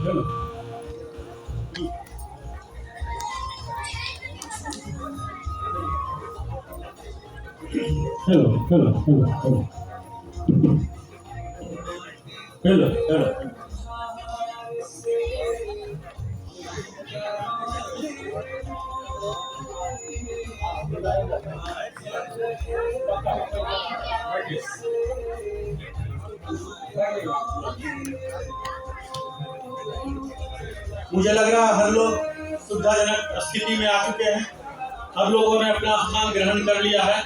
Hello hello hello hello hello hello मुझे लग रहा है हर लोग सुविधाजनक स्थिति में आ चुके हैं। हर लोगों ने अपना स्थान ग्रहण कर लिया है।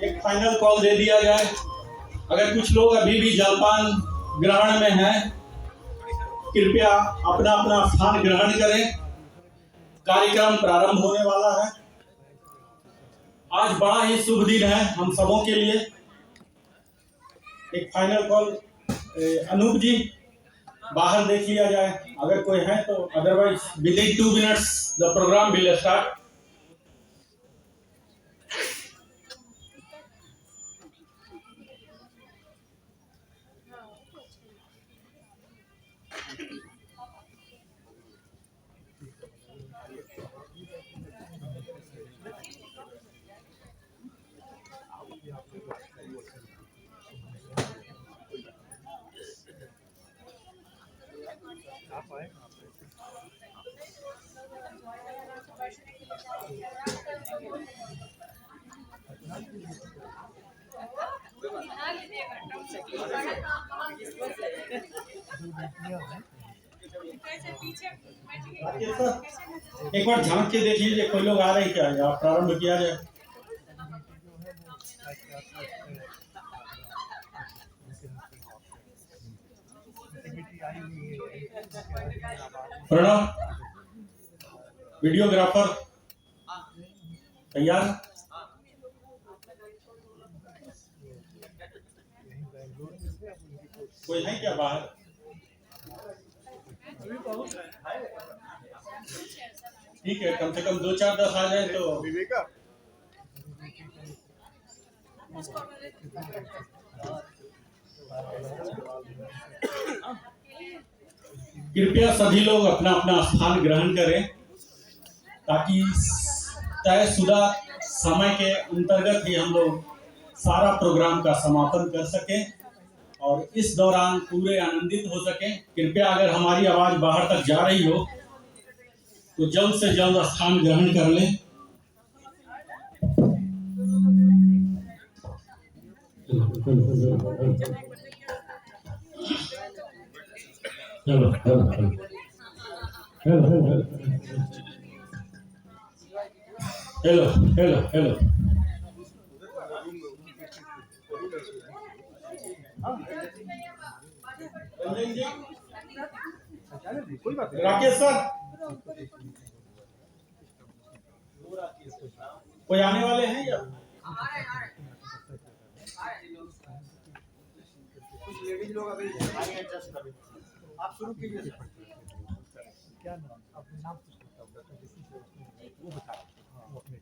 एक फाइनल कॉल दे दिया जाए। अगर कुछ लोग अभी भी जलपान ग्रहण में हैं, कृपया अपना अपना स्थान ग्रहण करें। कार्यक्रम प्रारंभ होने वाला है। आज बड़ा ही शुभ दिन है हम सबों के लिए। एक फाइनल कॉल अनूप जी बाहर देख लिया जाए अगर कोई है तो, otherwise within 2 minutes the program will start. एक बार झांक के देख लीजिए कोई लोग आ रहे हैं क्या, या प्रारंभ किया जाए। प्रणव वीडियोग्राफर तैयार? कोई है क्या बाहर? ठीक है, कम से कम 2-4-10 आ जाए तो। कृपया सभी लोग अपना अपना स्थान ग्रहण करें ताकि तयशुदा समय के अंतर्गत ही हम लोग सारा प्रोग्राम का समापन कर सकें और इस दौरान पूरे आनंदित हो सकें। कृपया अगर हमारी आवाज बाहर तक जा रही हो तो जल्द से जल्द स्थान ग्रहण कर लें। Hello hello hello hello hello Rakesh sir, कोई आने वाले हैं या? कुछ लेडीज लोग अभी आगे एडजस्ट कर रहे हैं। आप शुरू कीजिए। क्या नाम, अपने नाम वो बता वो अपने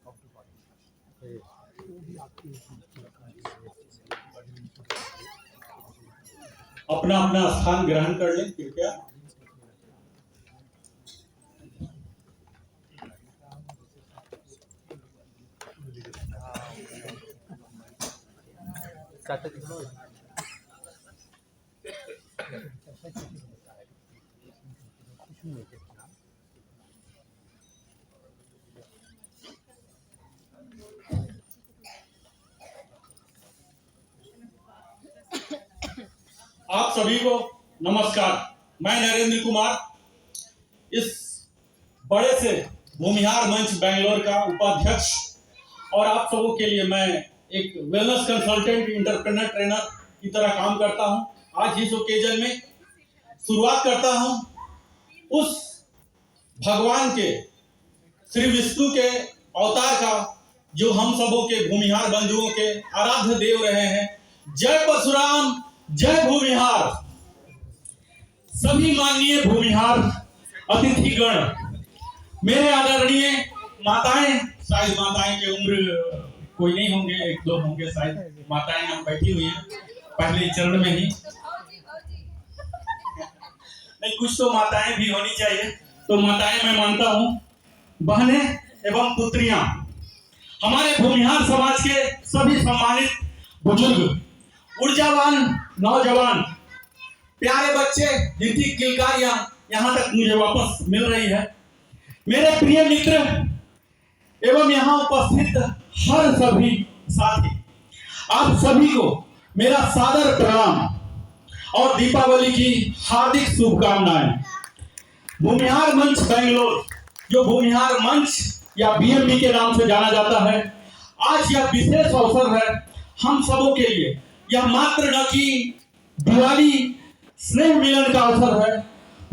अपना अपना स्थान ग्रहण कर लें कृपया। आप सभी को नमस्कार। मैं नरेंद्र कुमार इस बड़े से भूमिहार मंच बेंगलोर का उपाध्यक्ष और आप सबों के लिए मैं एक वेलनेस कंसल्टेंट, इंटरप्रेन्योर ट्रेनर की तरह काम करता हूं। आज इस ओकेजन में शुरुआत करता हूं उस भगवान के श्री विष्णु के अवतार का जो हम सबों के भूमिहार बंधुओं के आराध्य देव रहे हैं। जय परशुराम, जय भूमिहार। सभी माननीय भूमिहार अतिथिगण, मेरे आदरणीय माताएं, शायद माताएं की उम्र कोई नहीं होंगे, एक दो होंगे शायद। माताएं यहाँ बैठी हुई हैं पहले चरण में ही। नहीं, कुछ तो माताएं भी होनी चाहिए। तो माताएं मैं मानता हूँ, बहनें एवं पुत्रियां, हमारे भूमिहार समाज के सभी सम्मानित बुजुर्ग, ऊर्जावान नौजवान, प्यारे बच्चे जिनकी किलकारियां यहाँ तक मुझे वापस मिल रही है, मेरे प्रिय मित्र एवं यहाँ उपस्थित हर सभी साथी, आप सभी को मेरा सादर प्रणाम और दीपावली की हार्दिक शुभकामनाएं। भूमिहार मंच बेंगलोर, जो भूमिहार मंच या बीएमबी के नाम से जाना जाता है, आज यह विशेष अवसर है हम सबों के लिए। यह मात्र न कि दिवाली स्नेह मिलन का अवसर है,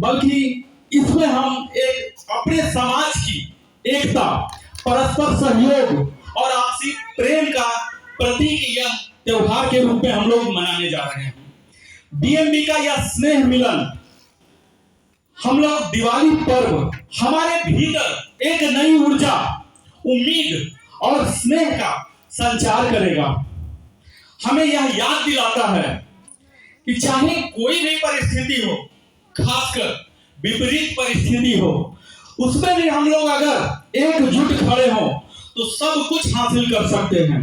बल्कि इसमें हम एक अपने समाज की एकता, परस्पर सहयोग और आपसी प्रेम का प्रतीक यह त्योहार के रूप में हम लोग मनाने जा रहे हैं। बीएमबी का यह स्नेह मिलन, हम लोग दिवाली पर्व हमारे भीतर एक नई ऊर्जा, उम्मीद और स्नेह का संचार करेगा। हमें यह याद दिलाता है कि चाहे कोई भी परिस्थिति हो, खासकर विपरीत परिस्थिति हो, उसमें भी हम लोग अगर एकजुट खड़े हों तो सब कुछ हासिल कर सकते हैं।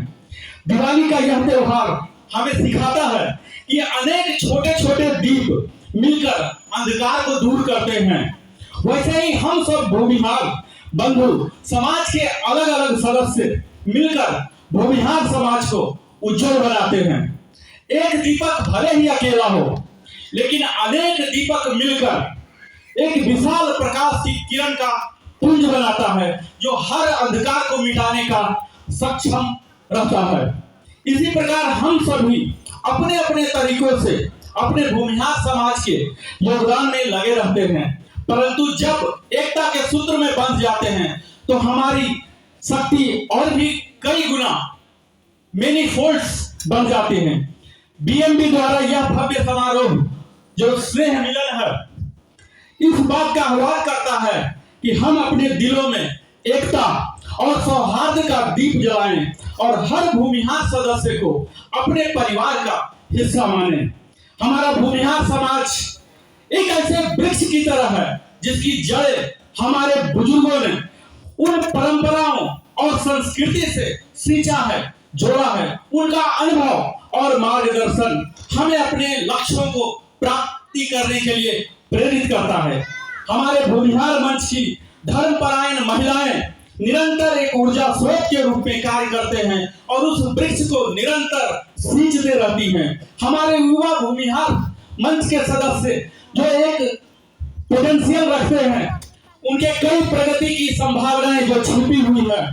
दिवाली का यह त्योहार हमें सिखाता है कि अनेक छोटे छोटे दीप मिलकर अंधकार को दूर करते हैं। वैसे ही हम सब भूमिहार बंधु, समाज के अलग अलग सदस्य मिलकर भूमिहार समाज को उज्जवल बनाते हैं। एक दीपक भले ही अकेला हो, लेकिन अनेक दीपक मिलकर एक विशाल प्रकाश की किरण का पुंज बनाता है, जो हर अंधकार को मिटाने का सक्षम रहता है। इसी प्रकार हम सभी अपने अपने तरीकों से अपने भूमिहार समाज के योगदान में लगे रहते हैं, परंतु जब एकता के सूत्र में बंध जाते हैं तो हमारी शक्ति और भी कई गुना, मेनी फोल्ड्स बन जाते हैं। बीएमबी द्वारा यह भव्य समारोह जो स्नेह मिलन है, इस बात का आह्वान करता है कि हम अपने दिलों में एकता और सौहार्द का दीप जलाएं और हर भूमिहार सदस्य को अपने परिवार का हिस्सा माने। हमारा भूमिहार समाज एक ऐसे वृक्ष की तरह है जिसकी जड़ें हमारे बुजुर्गों ने उन परंपराओं और संस्कृति से सींचा है, जोड़ा है। उनका अनुभव और मार्गदर्शन हमें अपने लक्ष्यों को प्राप्ति करने के लिए प्रेरित करता है। हमारे भूमिहार मंच की धर्मपरायण महिलाएं निरंतर एक ऊर्जा स्रोत के रूप में कार्य करते हैं और उस वृक्ष को निरंतर सींचते रहती हैं। हमारे युवा भूमिहार मंच के सदस्य जो एक पोटेंशियल रखते हैं, उनके कई प्रगति की संभावनाएं जो छिपी हुई है।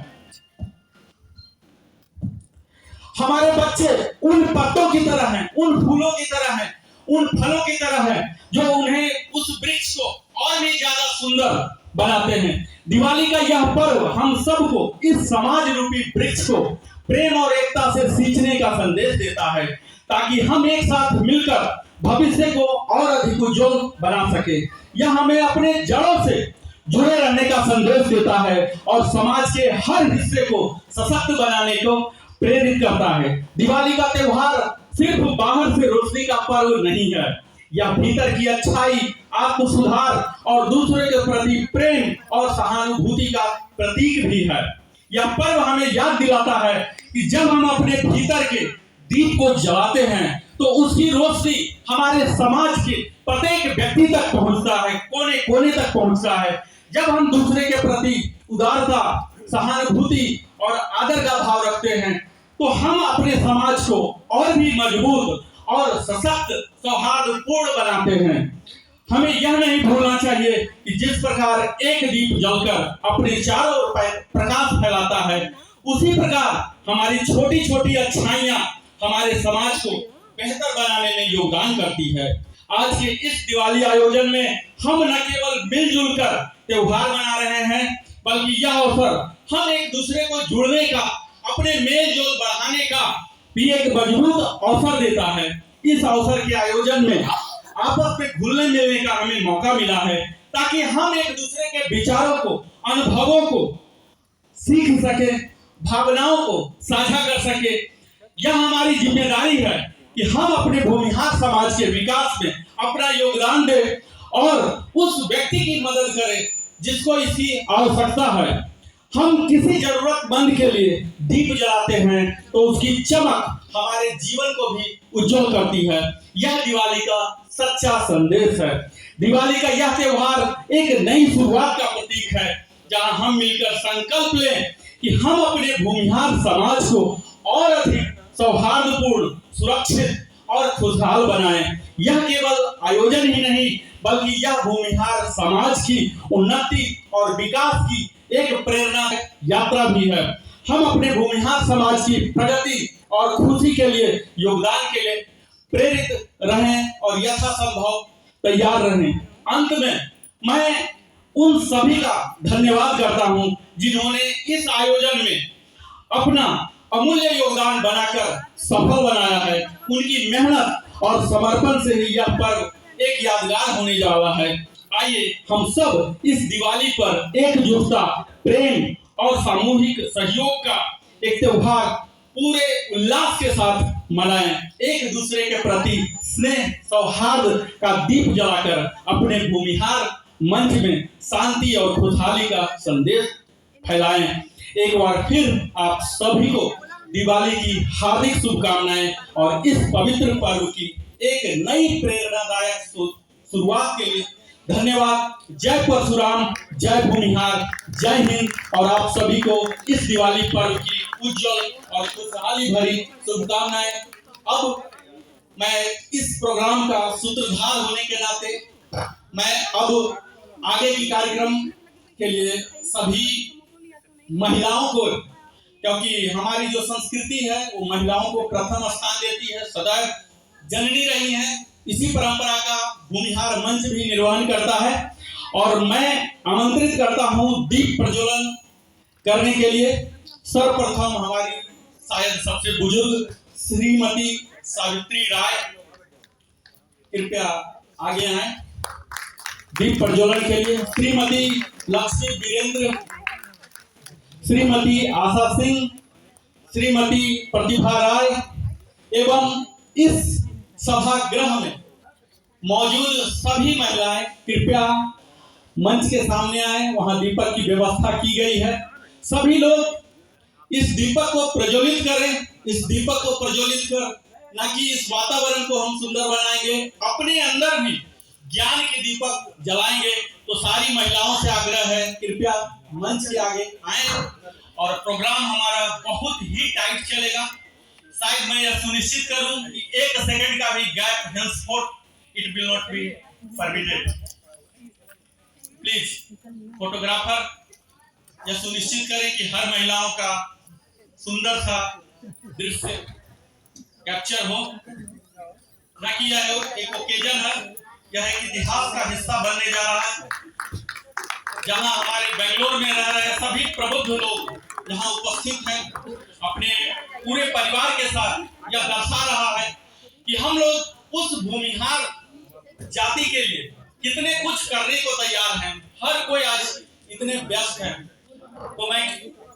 हमारे बच्चे उन पत्तों की तरह हैं, उन फूलों की तरह हैं, उन फलों की तरह हैं, जो उन्हें उस वृक्ष को और भी ज्यादा सुंदर बनाते हैं। दिवाली का यह पर्व हम सबको इस समाज रूपी वृक्ष को प्रेम और एकता से सींचने का संदेश देता है, ताकि हम एक साथ मिलकर भविष्य को और अधिक उज्जवल बना सके। यह हमें अपने जड़ों से जुड़े रहने का संदेश देता है और समाज के हर हिस्से को सशक्त बनाने को प्रेरित करता है। दिवाली का त्योहार सिर्फ बाहर से रोशनी का पर्व नहीं है, यह भीतर की अच्छाई, आत्म सुधार और दूसरे के प्रति प्रेम और सहानुभूति का प्रतीक भी है। यह पर्व हमें याद दिलाता है कि जब हम अपने भीतर के दीप को जलाते हैं तो उसकी रोशनी हमारे समाज के प्रत्येक व्यक्ति तक पहुंचता है, कोने कोने तक पहुंचता है। जब हम दूसरे के प्रति उदारता, सहानुभूति और आदर का भाव रखते हैं तो हम अपने समाज को और भी मजबूत और सशक्त, सौहार्दपूर्ण बनाते हैं। हमें यह नहीं भूलना चाहिए कि जिस प्रकार एक दीप जलकर अपने चारों ओर प्रकाश फैलाता है, उसी प्रकार हमारी छोटी छोटी अच्छाइयां हमारे समाज को बेहतर बनाने में योगदान करती है। आज के इस दिवाली आयोजन में हम न केवल मिलजुल कर त्योहार मना रहे हैं, बल्कि यह अवसर हम एक दूसरे को जुड़ने का, अपने मेल जोल बढ़ाने का भी एक मजबूत अवसर देता है। इस अवसर के आयोजन में आपस में घुलने मिलने का हमें मौका मिला है, ताकि हम एक दूसरे के विचारों को, अनुभवों को सीख सके भावनाओं को साझा कर सके। यह हमारी जिम्मेदारी है कि हम अपने भूमिहार समाज के विकास में अपना योगदान दें और उस व्यक्ति की मदद करें जिसको इसकी आवश्यकता है। हम किसी जरूरतमंद के लिए दीप जलाते हैं तो उसकी चमक हमारे जीवन को भी उज्जवल करती है। यह दिवाली का सच्चा संदेश है। दिवाली का यह त्योहार एक नई शुरुआत का प्रतीक है, जहां हम मिलकर संकल्प लें कि हम अपने भूमिहार समाज को और अधिक सौहार्दपूर्ण, सुरक्षित और खुशहाल बनाएं। यह केवल आयोजन ही नहीं, बल्कि यह भूमिहार समाज की उन्नति और विकास की एक प्रेरणा यात्रा भी है। हम अपने भूमिहार समाज की प्रगति और खुशी के लिए, योगदान के लिए प्रेरित रहें और यथासंभव तैयार रहें। अंत में मैं उन सभी का धन्यवाद करता हूं जिन्होंने इस आयोजन में अपना अमूल्य योगदान बनाकर सफल बनाया है। उनकी मेहनत और समर्पण से ही यह पर्व एक यादगार होने जा रहा है। आइए हम सब इस दिवाली पर एकजुटता, प्रेम और सामूहिक सहयोग का एक त्योहार पूरे उल्लास के साथ मनाएं। एक दूसरे के प्रति स्नेह, सौहार्द का दीप जलाकर अपने भूमिहार मंच में शांति और खुशहाली का संदेश फैलाएं। एक बार फिर आप सभी को दिवाली की हार्दिक शुभकामनाएं और इस पवित्र पर्व की एक नई प्रेरणादायक शुरुआत के लिए धन्यवाद। जय परशुराम, जय भूमिहार, जय हिंद। और आप सभी को इस दिवाली पर्व की उज्जवल और खुशहाली भरी शुभकामनाएं। अब मैं इस प्रोग्राम का सूत्रधार होने के नाते मैं अब आगे की कार्यक्रम के लिए सभी महिलाओं को, क्योंकि हमारी जो संस्कृति है वो महिलाओं को प्रथम स्थान देती है, सदैव जननी रही है, इसी परंपरा का भूमिहार मंच भी निर्वहन करता है। और मैं आमंत्रित करता हूं दीप प्रज्वलन करने के लिए सर्वप्रथम हमारी शायद सबसे बुजुर्ग श्रीमती सावित्री राय, कृपया आगे आए दीप प्रज्वलन के लिए। श्रीमती लक्ष्मी वीरेंद्र, श्रीमती आशा सिंह, श्रीमती प्रतिभा राय एवं इस सभागृह में मौजूद सभी महिलाएं कृपया मंच के सामने आए। वहां दीपक की व्यवस्था की गई है। सभी लोग इस दीपक को प्रज्वलित करें। इस दीपक को प्रज्वलित कर न कि इस वातावरण को हम सुंदर बनाएंगे, अपने अंदर भी ज्ञान के दीपक जलाएंगे। तो सारी महिलाओं से आग्रह है कृपया मंच के आगे आए और प्रोग्राम हमारा बहुत ही टाइट चलेगा। शायद मैं यह सुनिश्चित करूं कि 1 सेकंड का भी gap henceforth it will not be permitted। Please photographer यह सुनिश्चित करें कि हर महिलाओं का सुंदर सा दृश्य कैप्चर हो। न कि यह एक ओकेजन है, यह एक इतिहास का हिस्सा बनने जा रहा है, जहां हमारे बेंगलोर में रह रहे सभी प्रबुद्ध लोग यहाँ उपस्थित हैं, अपने पूरे परिवार के साथ। यह दर्शा रहा है कि हम लोग उस भूमिहार जाति के लिए कितने कुछ करने को तैयार हैं। हर कोई आज इतने व्यस्त है। तो मैं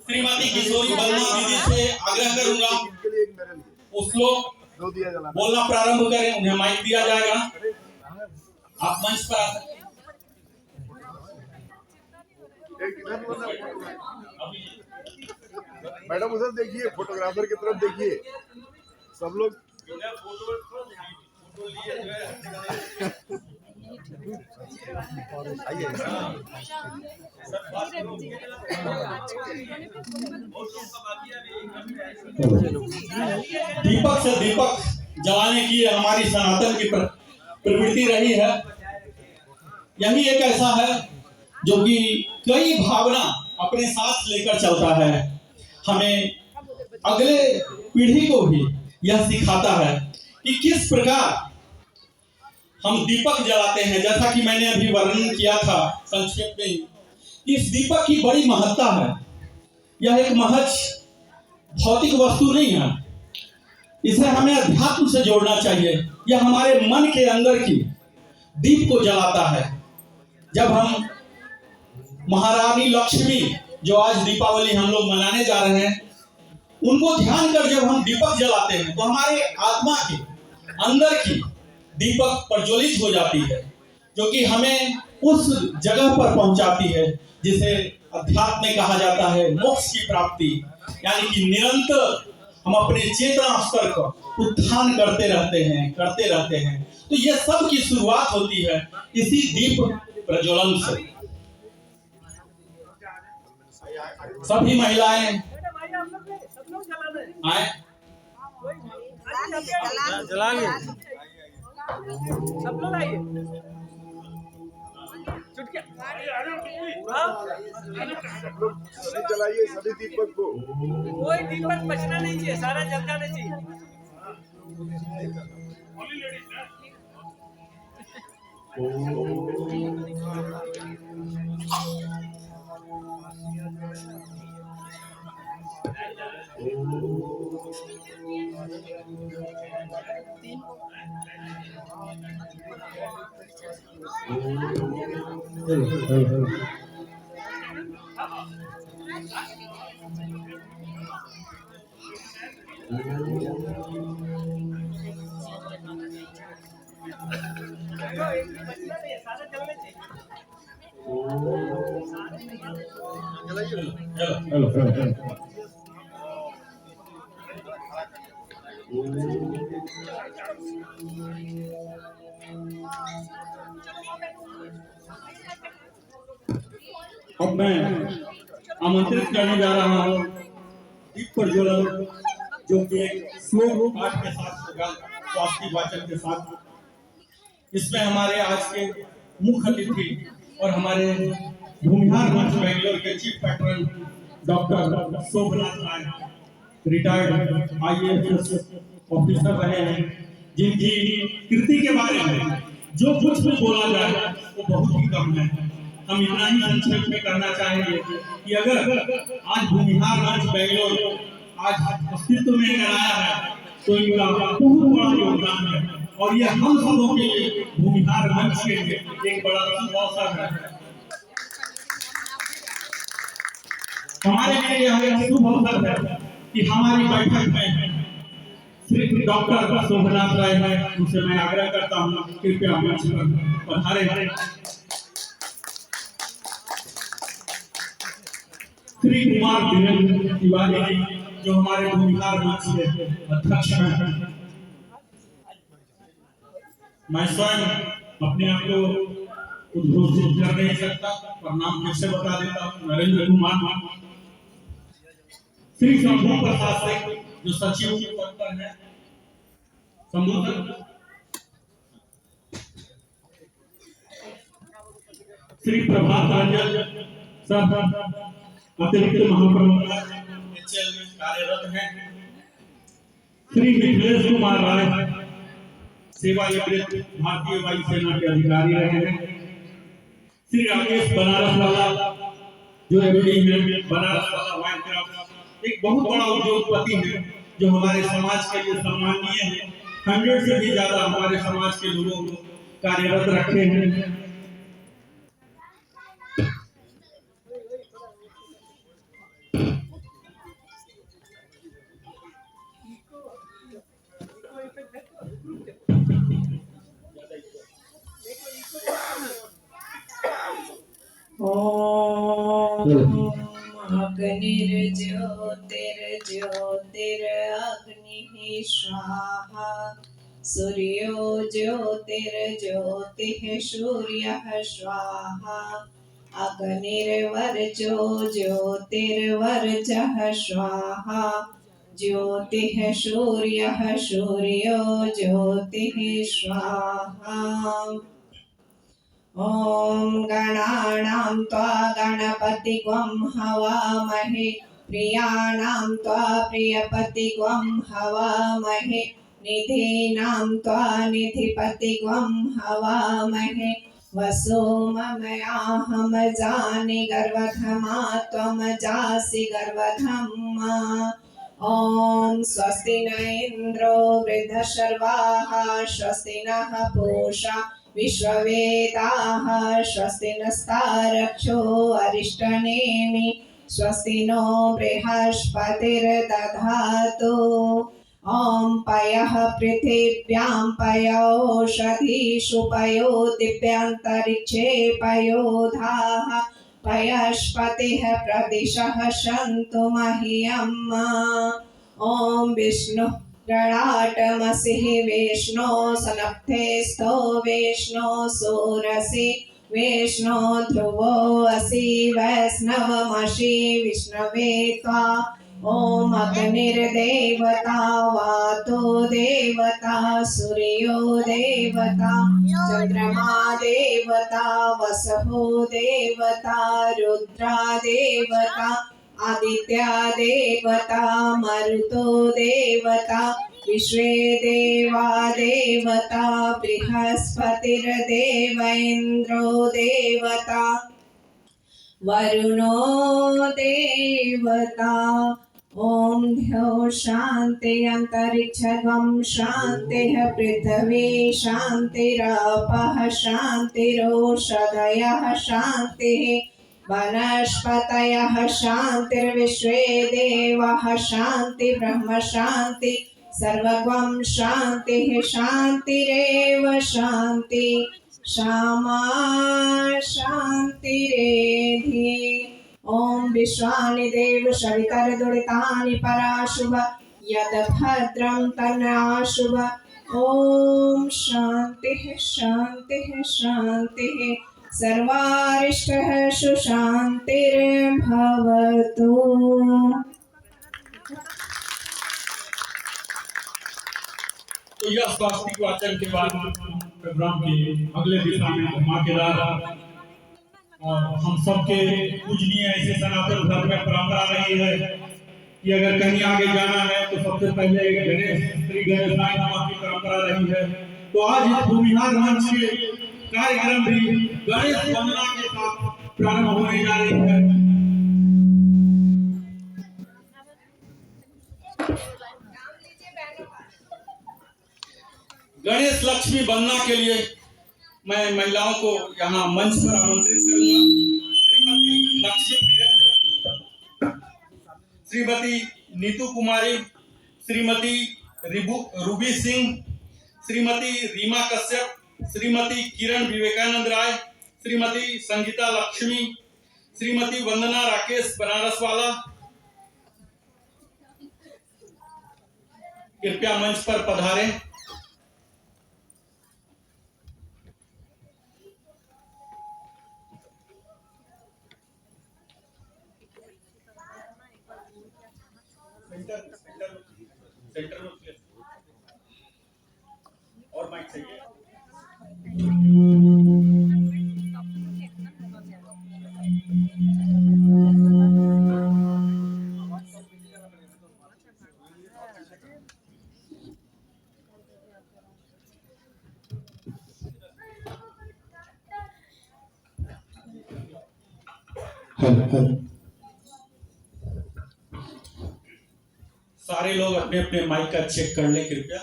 श्रीमती किशोरी वर्मा दीदी से आग्रह करूंगा उस लोग बोलना प्रारंभ करें, उन्हें माइक दिया जाएगा। आप मंच पर आ सकते हैं। मैडम उधर देखिए, फोटोग्राफर की तरफ देखिए, सब लोग दीपक से दीपक जलाने की हमारी सनातन की प्रवृत्ति रही है। यही एक ऐसा है जो कि कई भावना अपने साथ लेकर चलता है। हमें अगले पीढ़ी को भी यह सिखाता है कि किस प्रकार हम दीपक जलाते हैं। जैसा कि मैंने अभी वर्णन किया था संक्षेप में, इस दीपक की बड़ी महत्ता है। यह एक महज भौतिक वस्तु नहीं है, इसे हमें अध्यात्म से जोड़ना चाहिए। यह हमारे मन के अंदर की दीप को जलाता है। जब हम महारानी लक्ष्मी, जो आज दीपावली हम लोग मनाने जा रहे हैं, उनको ध्यान कर जब हम दीपक जलाते हैं तो हमारे आत्मा के अंदर की दीपक प्रज्वलित हो जाती है, जो कि हमें उस जगह पर पहुंचाती है जिसे अध्यात्म में कहा जाता है मोक्ष की प्राप्ति। यानी कि निरंतर हम अपने चेतना स्तर का उत्थान करते रहते हैं। तो ये सब की शुरुआत होती है इसी दीप प्रज्वलन से। सभी महिलाएं आए जलाएंगे सब लोग आइए चुटकी सभी जलाइए, सभी दीपक को। कोई दीपक बचना नहीं चाहिए, सारा जल जाना चाहिए। सारा जलना चाहिए। अब मैं आमंत्रित करने जा रहा हूँ दीप प्रज्वलन, जो कि एक श्लोक पाठ के साथ होगा, स्वास्थ्य वाचन के साथ। इसमें हमारे आज के मुख्य अतिथि और हमारे भूमिहार मंच बेंगलोर के चीफ पैट्रन डॉक्टर शोभनाथ राय, रिटायर्ड IAS ऑफिसर रहे हैं, जिनकी कृति के बारे में जो कुछ भी बोला जाए वो बहुत ही कम है। हम इतना ही संक्षेप में करना चाहेंगे कि अगर आज भूमिहार मंच बेंगलोर आज अस्तित्व में अगर आया है तो इनका बहुत बड़ा योगदान है, और यह हम सबों के लिए भूमिहार मंच के लिए एक बड़ा शुभ अवसर है। हमारे लिए यह एक शुभ अवसर है कि हमारी बैठक में श्री डॉक्टर शोभनाथ राय है, उनसे मैं आग्रह करता हूँ कृपया मंच पर पधारे। श्री कुमार धीरेन्द्र तिवारी जी, जो हमारे भूमिहार मंच के अध्यक्ष हैं। मैं स्वयं अपने आप को उद्घोषित कर नहीं सकता, पर नाम फिर से बता देता हूँ, नरेंद्र कुमार। श्री शंभू प्रसाद सिंह, जो सचिव के पद पर है, शंभू सर। श्री प्रभात रंजन सर, अतिरिक्त महाप्रबंधक HL में कार्यरत हैं। श्री मिथिलेश कुमार राय, सेवानिवृत्त भारतीय वायुसेना के अधिकारी रहे हैं। श्री राकेश बनारस वाला, जो MD में बनारस वाला वाइनक्राफ्ट, एक बहुत बड़ा उद्योगपति है, जो हमारे समाज के लिए सम्माननीय है। 100 से भी ज्यादा हमारे समाज के लोगों को कार्यरत रखे हैं। अग्निर्ज्योतिर्ज्योतिरग्निः स्वाहा सूर्यो ज्योतिर्ज्योतिः सूर्यः स्वाहा अग्निर्वर्चो ज्योतिर्वर्चः स्वाहा ज्योतिः सूर्यः सूर्यो ज्योतिः स्वाहा। ॐ गणानां त्वा गणपतिग्वं हवामहे प्रियाणां त्वा प्रियपतिग्वं हवामहे निधीनां त्वा निधिपतिग्वं हवामहे वसो ममयाहं जानि गर्वधमा त्वं जासि गर्वधम्मा। ॐ स्वस्ति न इन्द्रो वृद्धशर्वाः स्वस्ति नः पूषा विश्ववेदाः स्वस्ति नस्तारक्षो अरिष्टनेमि स्वस्ति नो बृहस्पतिर्दधातु ॐ पयः पृथिव्यां पयोषधीषु पयो दिव्यान्तरिक्षे पयोधाः पयस्पतिः प्रदिशः सन्तु मह्यम् ॐ विष्णुः ललाटमसिः विष्णो सनप्थे स्तो विष्णो सूरसि विष्णो ध्रुवो असि वैष्णवमसि विष्णवे त्वा ॐ अग्निर्देवता वातो देवता सूर्यो देवता चन्द्रमा देवता वसुः देवता रुद्रा देवता आदित्या देवता मरुतो देवता विश्वे देवा देवता बृहस्पतिर्देव इन्द्रो देवता वरुणो देवता ॐ द्यौ शान्ति अन्तरिक्षगं शान्तिः पृथिवी शान्तिरपः शान्तिरोषधयः शान्तिः वनस्पतयः शान्तिर्विश्वे देवाः शान्ति ब्रह्म शान्ति सर्वगं शान्तिः शान्तिरेव शान्ति क्षमा शान्तिरेधि ॐ विश्वानि देव सवितर्दुरितानि पराशुभ यद् भद्रं तन्नाशुभ ॐ शान्तिः शान्तिः शान्तिः सर्वारिष्टः सुशान्तिर्भवतु। तो यह स्वास्तिक वाचन के बाद प्रोग्राम के अगले दिशा में धमाकेदार और हम सबके पूजनीय ऐसे सनातन धर्म में परंपरा रही है कि अगर कहीं आगे जाना है तो सबसे पहले गणेश श्री गणेशाय नमः की परंपरा रही है। तो आज इस भूमिहार मंच के कार्यक्रम भी गणेश वंदना के साथ प्रारंभ होने जा रही है। गणेश लक्ष्मी वंदना के लिए मैं महिलाओं को यहाँ मंच पर आमंत्रित करूंगा। श्रीमती लक्ष्मी वीरेंद्र, श्रीमती नीतू कुमारी, श्रीमती रूबी सिंह, श्रीमती रीमा कश्यप, श्रीमती किरण विवेकानंद राय, श्रीमती संगीता लक्ष्मी, श्रीमती वंदना राकेश बनारसवाला, कृपया मंच पर पधारें। सेंटर में और माइक चाहिए। सारे लोग अपने अपने माइक का चेक कर लें कृपया।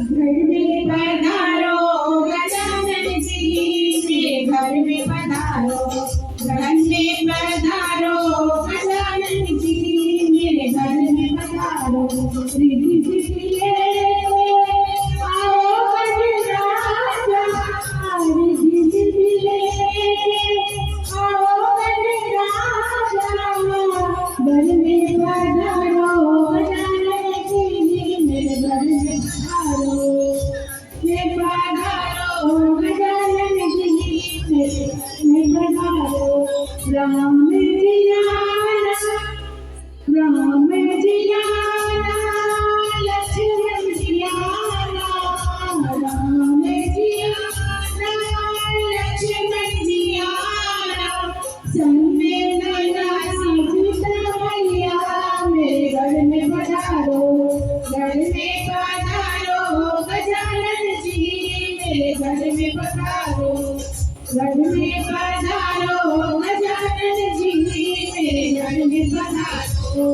घर में पधारो गजानन जी, मेरे घर में पधारो, घर में पधारो गजानन जी, मेरे घर में पधारो। रिद्धि सिद्धि ले आओ गजराजा, रिद्धि सिद्धि ले आओ गजराजा, घर में पधारो गजानन जी, मेरे घर में पधारो गजानन जी, में पधारो। राम जी आना, राम जी आना, लक्ष्मण जी आना, घर में पधारो गजानन जी मेरे घर में पधारो।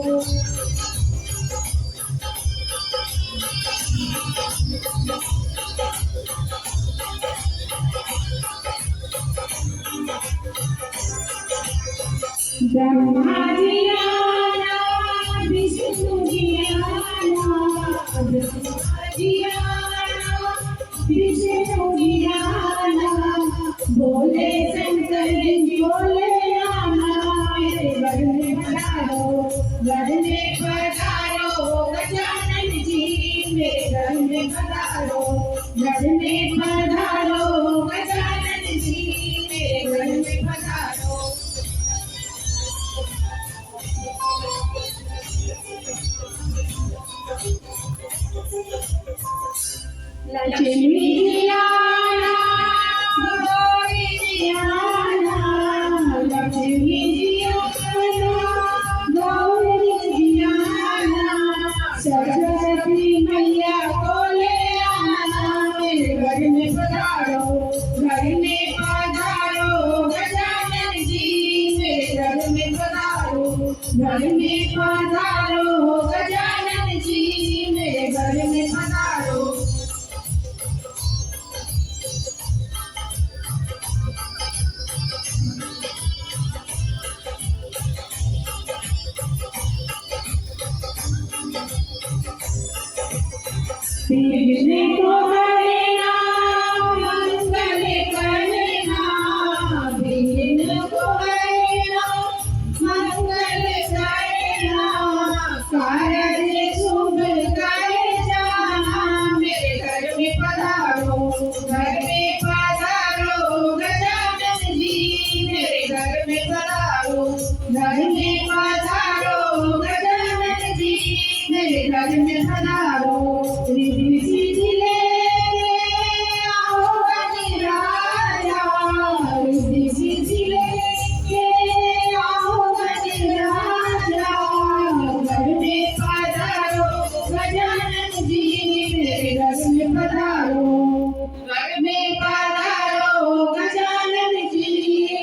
ब्रह्मा जी आना विष्णु जी आना, ब्रह्मा जी आना विष्णु जी आना, बोले शंकर जी बोले आना मेरे घर में पधारो, घर में पधारो गजानन जी मेरे घर में पधारो, घर में पधारो गजानन जी मेरे घर में पधारो। लक्ष्मी जी आना गौरी जी आना, लक्ष्मी जी आना गौरी जी आना, सरस्वती मैया को ले आना मेरे घर में पधारो, घर में पधारो गजानन जी मेरे घर में पधारो, घर में पधारो गजानन जी मेरे घर में पधारो। विघ्न को हरना मंगल करना, विघ्न को हरना मंगल करना, कारज शुभ कर जाना मेरे घर में पधारो, घर में पधारो गजानन जी मेरे घर में पधारो, घर में पधारो गजानन जी मेरे घर में पधारो। रिद्धि सिद्धि लेके आओ गणराजा, रिद्धि सिद्धि लेके आओ गणराजा, घर में पधारो गजानन जी मेरे घर में पधारो, घर में पधारो गजानन जी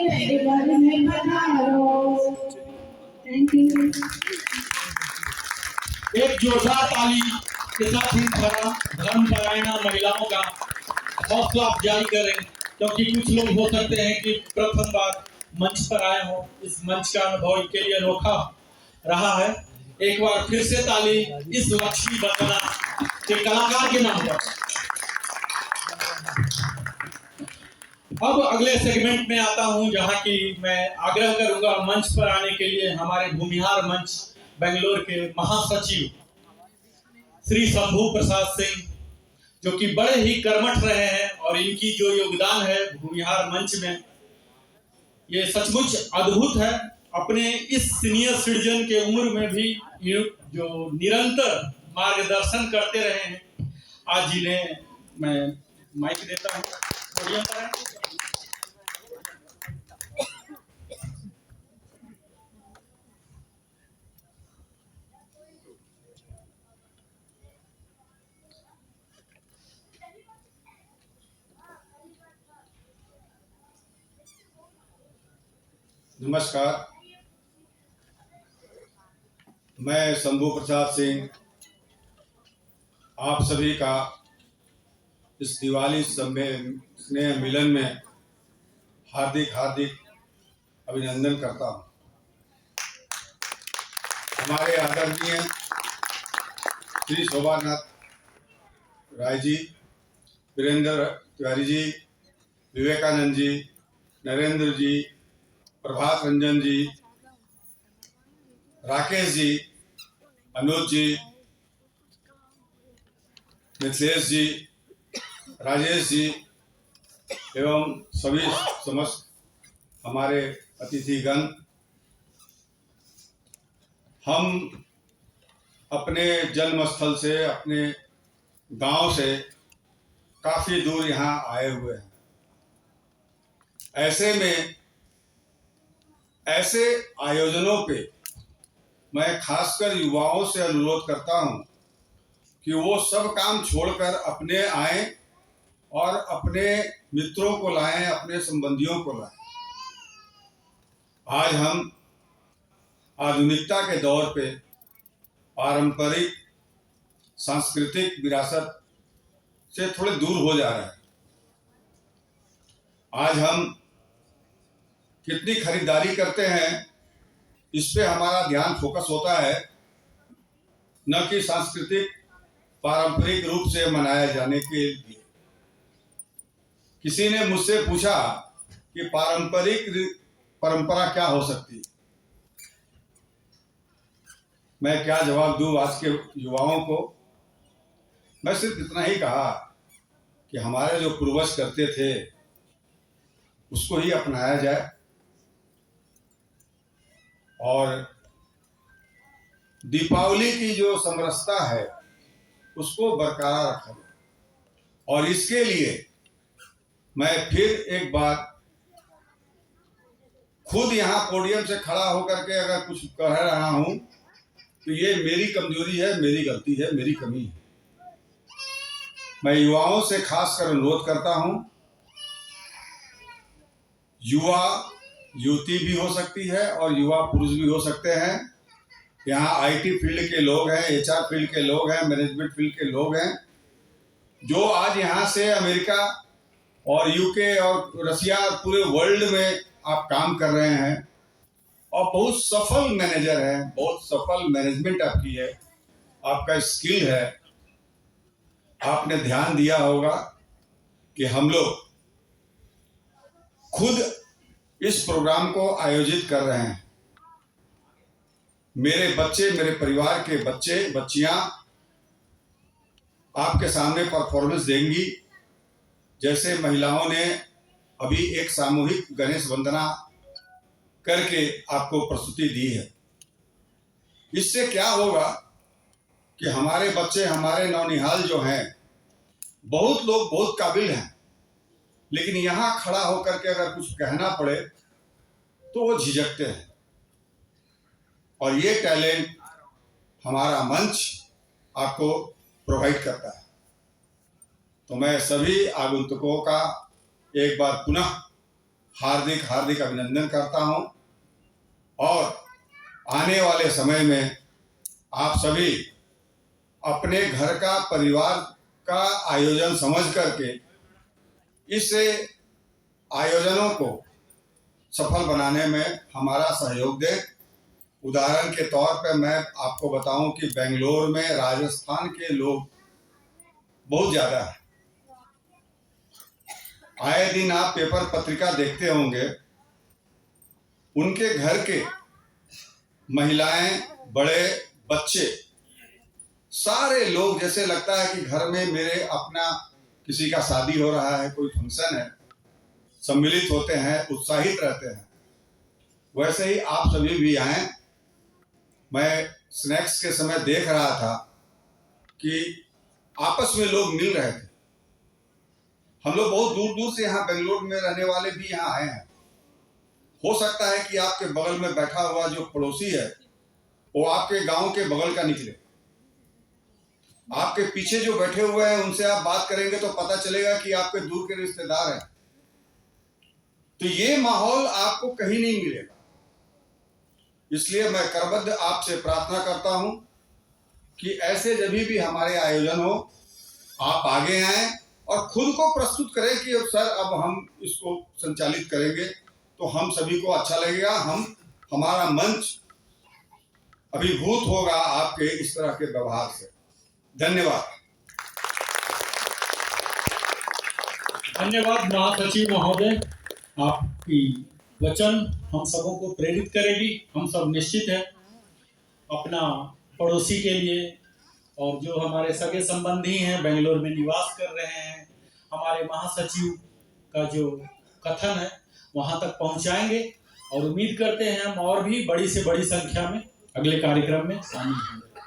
मेरे घर में पधारो। Thank you. एक जोरदार ताली के साथ ही धर्मपरायणा महिलाओं का हौसला अफजाई करें, क्योंकि कुछ लोग हो सकते हैं कि प्रथम बार मंच पर आए हों। इस मंच का अनुभव इनके लिए अनोखा रहा है। एक बार फिर से ताली इस लक्ष्मी वंदना के कलाकार के नाम पर। अब अगले सेगमेंट में आता हूं, जहां की मैं आग्रह करूंगा मंच पर आने के लिए हमारे भूमिहार मंच बेंगलोर के महासचिव श्री शंभू प्रसाद सिंह, जो कि बड़े ही कर्मठ रहे हैं और इनकी जो योगदान है भूमिहार मंच में ये सचमुच अद्भुत है। अपने इस सीनियर सिटीजन के उम्र में भी जो निरंतर मार्गदर्शन करते रहे हैं, आज जिन्हें मैं माइक देता हूँ, पोडियम पर है। नमस्कार, मैं शंभू प्रसाद सिंह आप सभी का इस दिवाली स्नेह मिलन में हार्दिक अभिनंदन करता हूं। हमारे आदरणीय श्री शोभानाथ राय जी, वीरेंद्र तिवारी जी, विवेकानंद जी, नरेंद्र जी, प्रभात रंजन जी, राकेश जी, अनुज जी, मिथिलेश जी, राजेश जी एवं सभी समस्त हमारे अतिथिगण, हम अपने जन्म स्थल से, अपने गांव से काफी दूर यहाँ आए हुए हैं। ऐसे में ऐसे आयोजनों पे मैं खासकर युवाओं से अनुरोध करता हूं कि वो सब काम छोड़कर अपने आएं और अपने मित्रों को लाएं, अपने संबंधियों को लाएं। आज हम आधुनिकता के दौर पे पारंपरिक सांस्कृतिक विरासत से थोड़े दूर हो जा रहे हैं। आज हम कितनी खरीदारी करते हैं, इस पे हमारा ध्यान फोकस होता है, न कि सांस्कृतिक पारंपरिक रूप से मनाया जाने के लिए। किसी ने मुझसे पूछा कि परंपरा क्या हो सकती है। मैं क्या जवाब दूं आज के युवाओं को। मैं सिर्फ इतना ही कहा कि हमारे जो पूर्वज करते थे उसको ही अपनाया जाए और दीपावली की जो समरसता है उसको बरकरार रखा जाए। और इसके लिए मैं फिर एक बार खुद यहाँ पोडियम से खड़ा होकर के अगर कुछ कह रहा हूं तो ये मेरी कमजोरी है, मेरी गलती है, मेरी कमी है। मैं युवाओं से खासकर अनुरोध करता हूं, युवा युवती भी हो सकती है और युवा पुरुष भी हो सकते हैं। यहाँ आईटी फील्ड के लोग हैं, एचआर फील्ड के लोग हैं, मैनेजमेंट फील्ड के लोग हैं, जो आज यहाँ से अमेरिका और यूके और रसिया पूरे वर्ल्ड में आप काम कर रहे हैं और बहुत सफल मैनेजर हैं, बहुत सफल मैनेजमेंट आपकी है, आपका स्किल है। आपने ध्यान दिया होगा कि हम लोग खुद इस प्रोग्राम को आयोजित कर रहे हैं। मेरे बच्चे, मेरे परिवार के बच्चे बच्चियां आपके सामने परफॉर्मेंस देंगी। जैसे महिलाओं ने अभी एक सामूहिक गणेश वंदना करके आपको प्रस्तुति दी है। इससे क्या होगा कि हमारे बच्चे, हमारे नौनिहाल जो हैं, बहुत लोग बहुत काबिल हैं, लेकिन यहाँ खड़ा होकर के अगर कुछ कहना पड़े तो वो झिझकते हैं। और ये टैलेंट हमारा मंच आपको प्रोवाइड करता है। तो मैं सभी आगंतुकों का एक बार पुनः हार्दिक हार्दिक अभिनंदन करता हूं और आने वाले समय में आप सभी अपने घर का, परिवार का आयोजन समझ करके इस आयोजनों को सफल बनाने में हमारा सहयोग दें। उदाहरण के तौर पर मैं आपको बताऊं कि बेंगलोर में राजस्थान के लोग बहुत ज़्यादा हैं। आए दिन आप पेपर पत्रिका देखते होंगे, उनके घर के महिलाएं, बड़े, बच्चे, सारे लोग जैसे लगता है कि घर में मेरे अपना किसी का शादी हो रहा है, कोई फंक्शन है, सम्मिलित होते हैं, उत्साहित रहते हैं। वैसे ही आप सभी भी आए। मैं स्नैक्स के समय देख रहा था कि आपस में लोग मिल रहे थे। हम लोग बहुत दूर दूर से यहाँ बेंगलोर में रहने वाले भी यहाँ आए हैं। हो सकता है कि आपके बगल में बैठा हुआ जो पड़ोसी है वो आपके गांव के बगल का निकले। आपके पीछे जो बैठे हुए हैं उनसे आप बात करेंगे तो पता चलेगा कि आपके दूर के रिश्तेदार हैं। तो ये माहौल आपको कहीं नहीं मिलेगा। इसलिए मैं करबद्ध आपसे प्रार्थना करता हूं कि ऐसे जब भी हमारे आयोजन हो, आप आगे आएं और खुद को प्रस्तुत करें कि अब सर अब हम इसको संचालित करेंगे तो हम सभी को अच्छा लगेगा। हमारा मंच अभिभूत होगा आपके इस तरह के व्यवहार से। धन्यवाद। धन्यवाद महासचिव महोदय, आपकी वचन हम सबों को प्रेरित करेगी। हम सब निश्चित है अपना पड़ोसी के लिए और जो हमारे सगे संबंधी हैं, बेंगलोर में निवास कर रहे हैं, हमारे महासचिव का जो कथन है वहां तक पहुंचाएंगे और उम्मीद करते हैं हम और भी बड़ी से बड़ी संख्या में अगले कार्यक्रम में शामिल होंगे।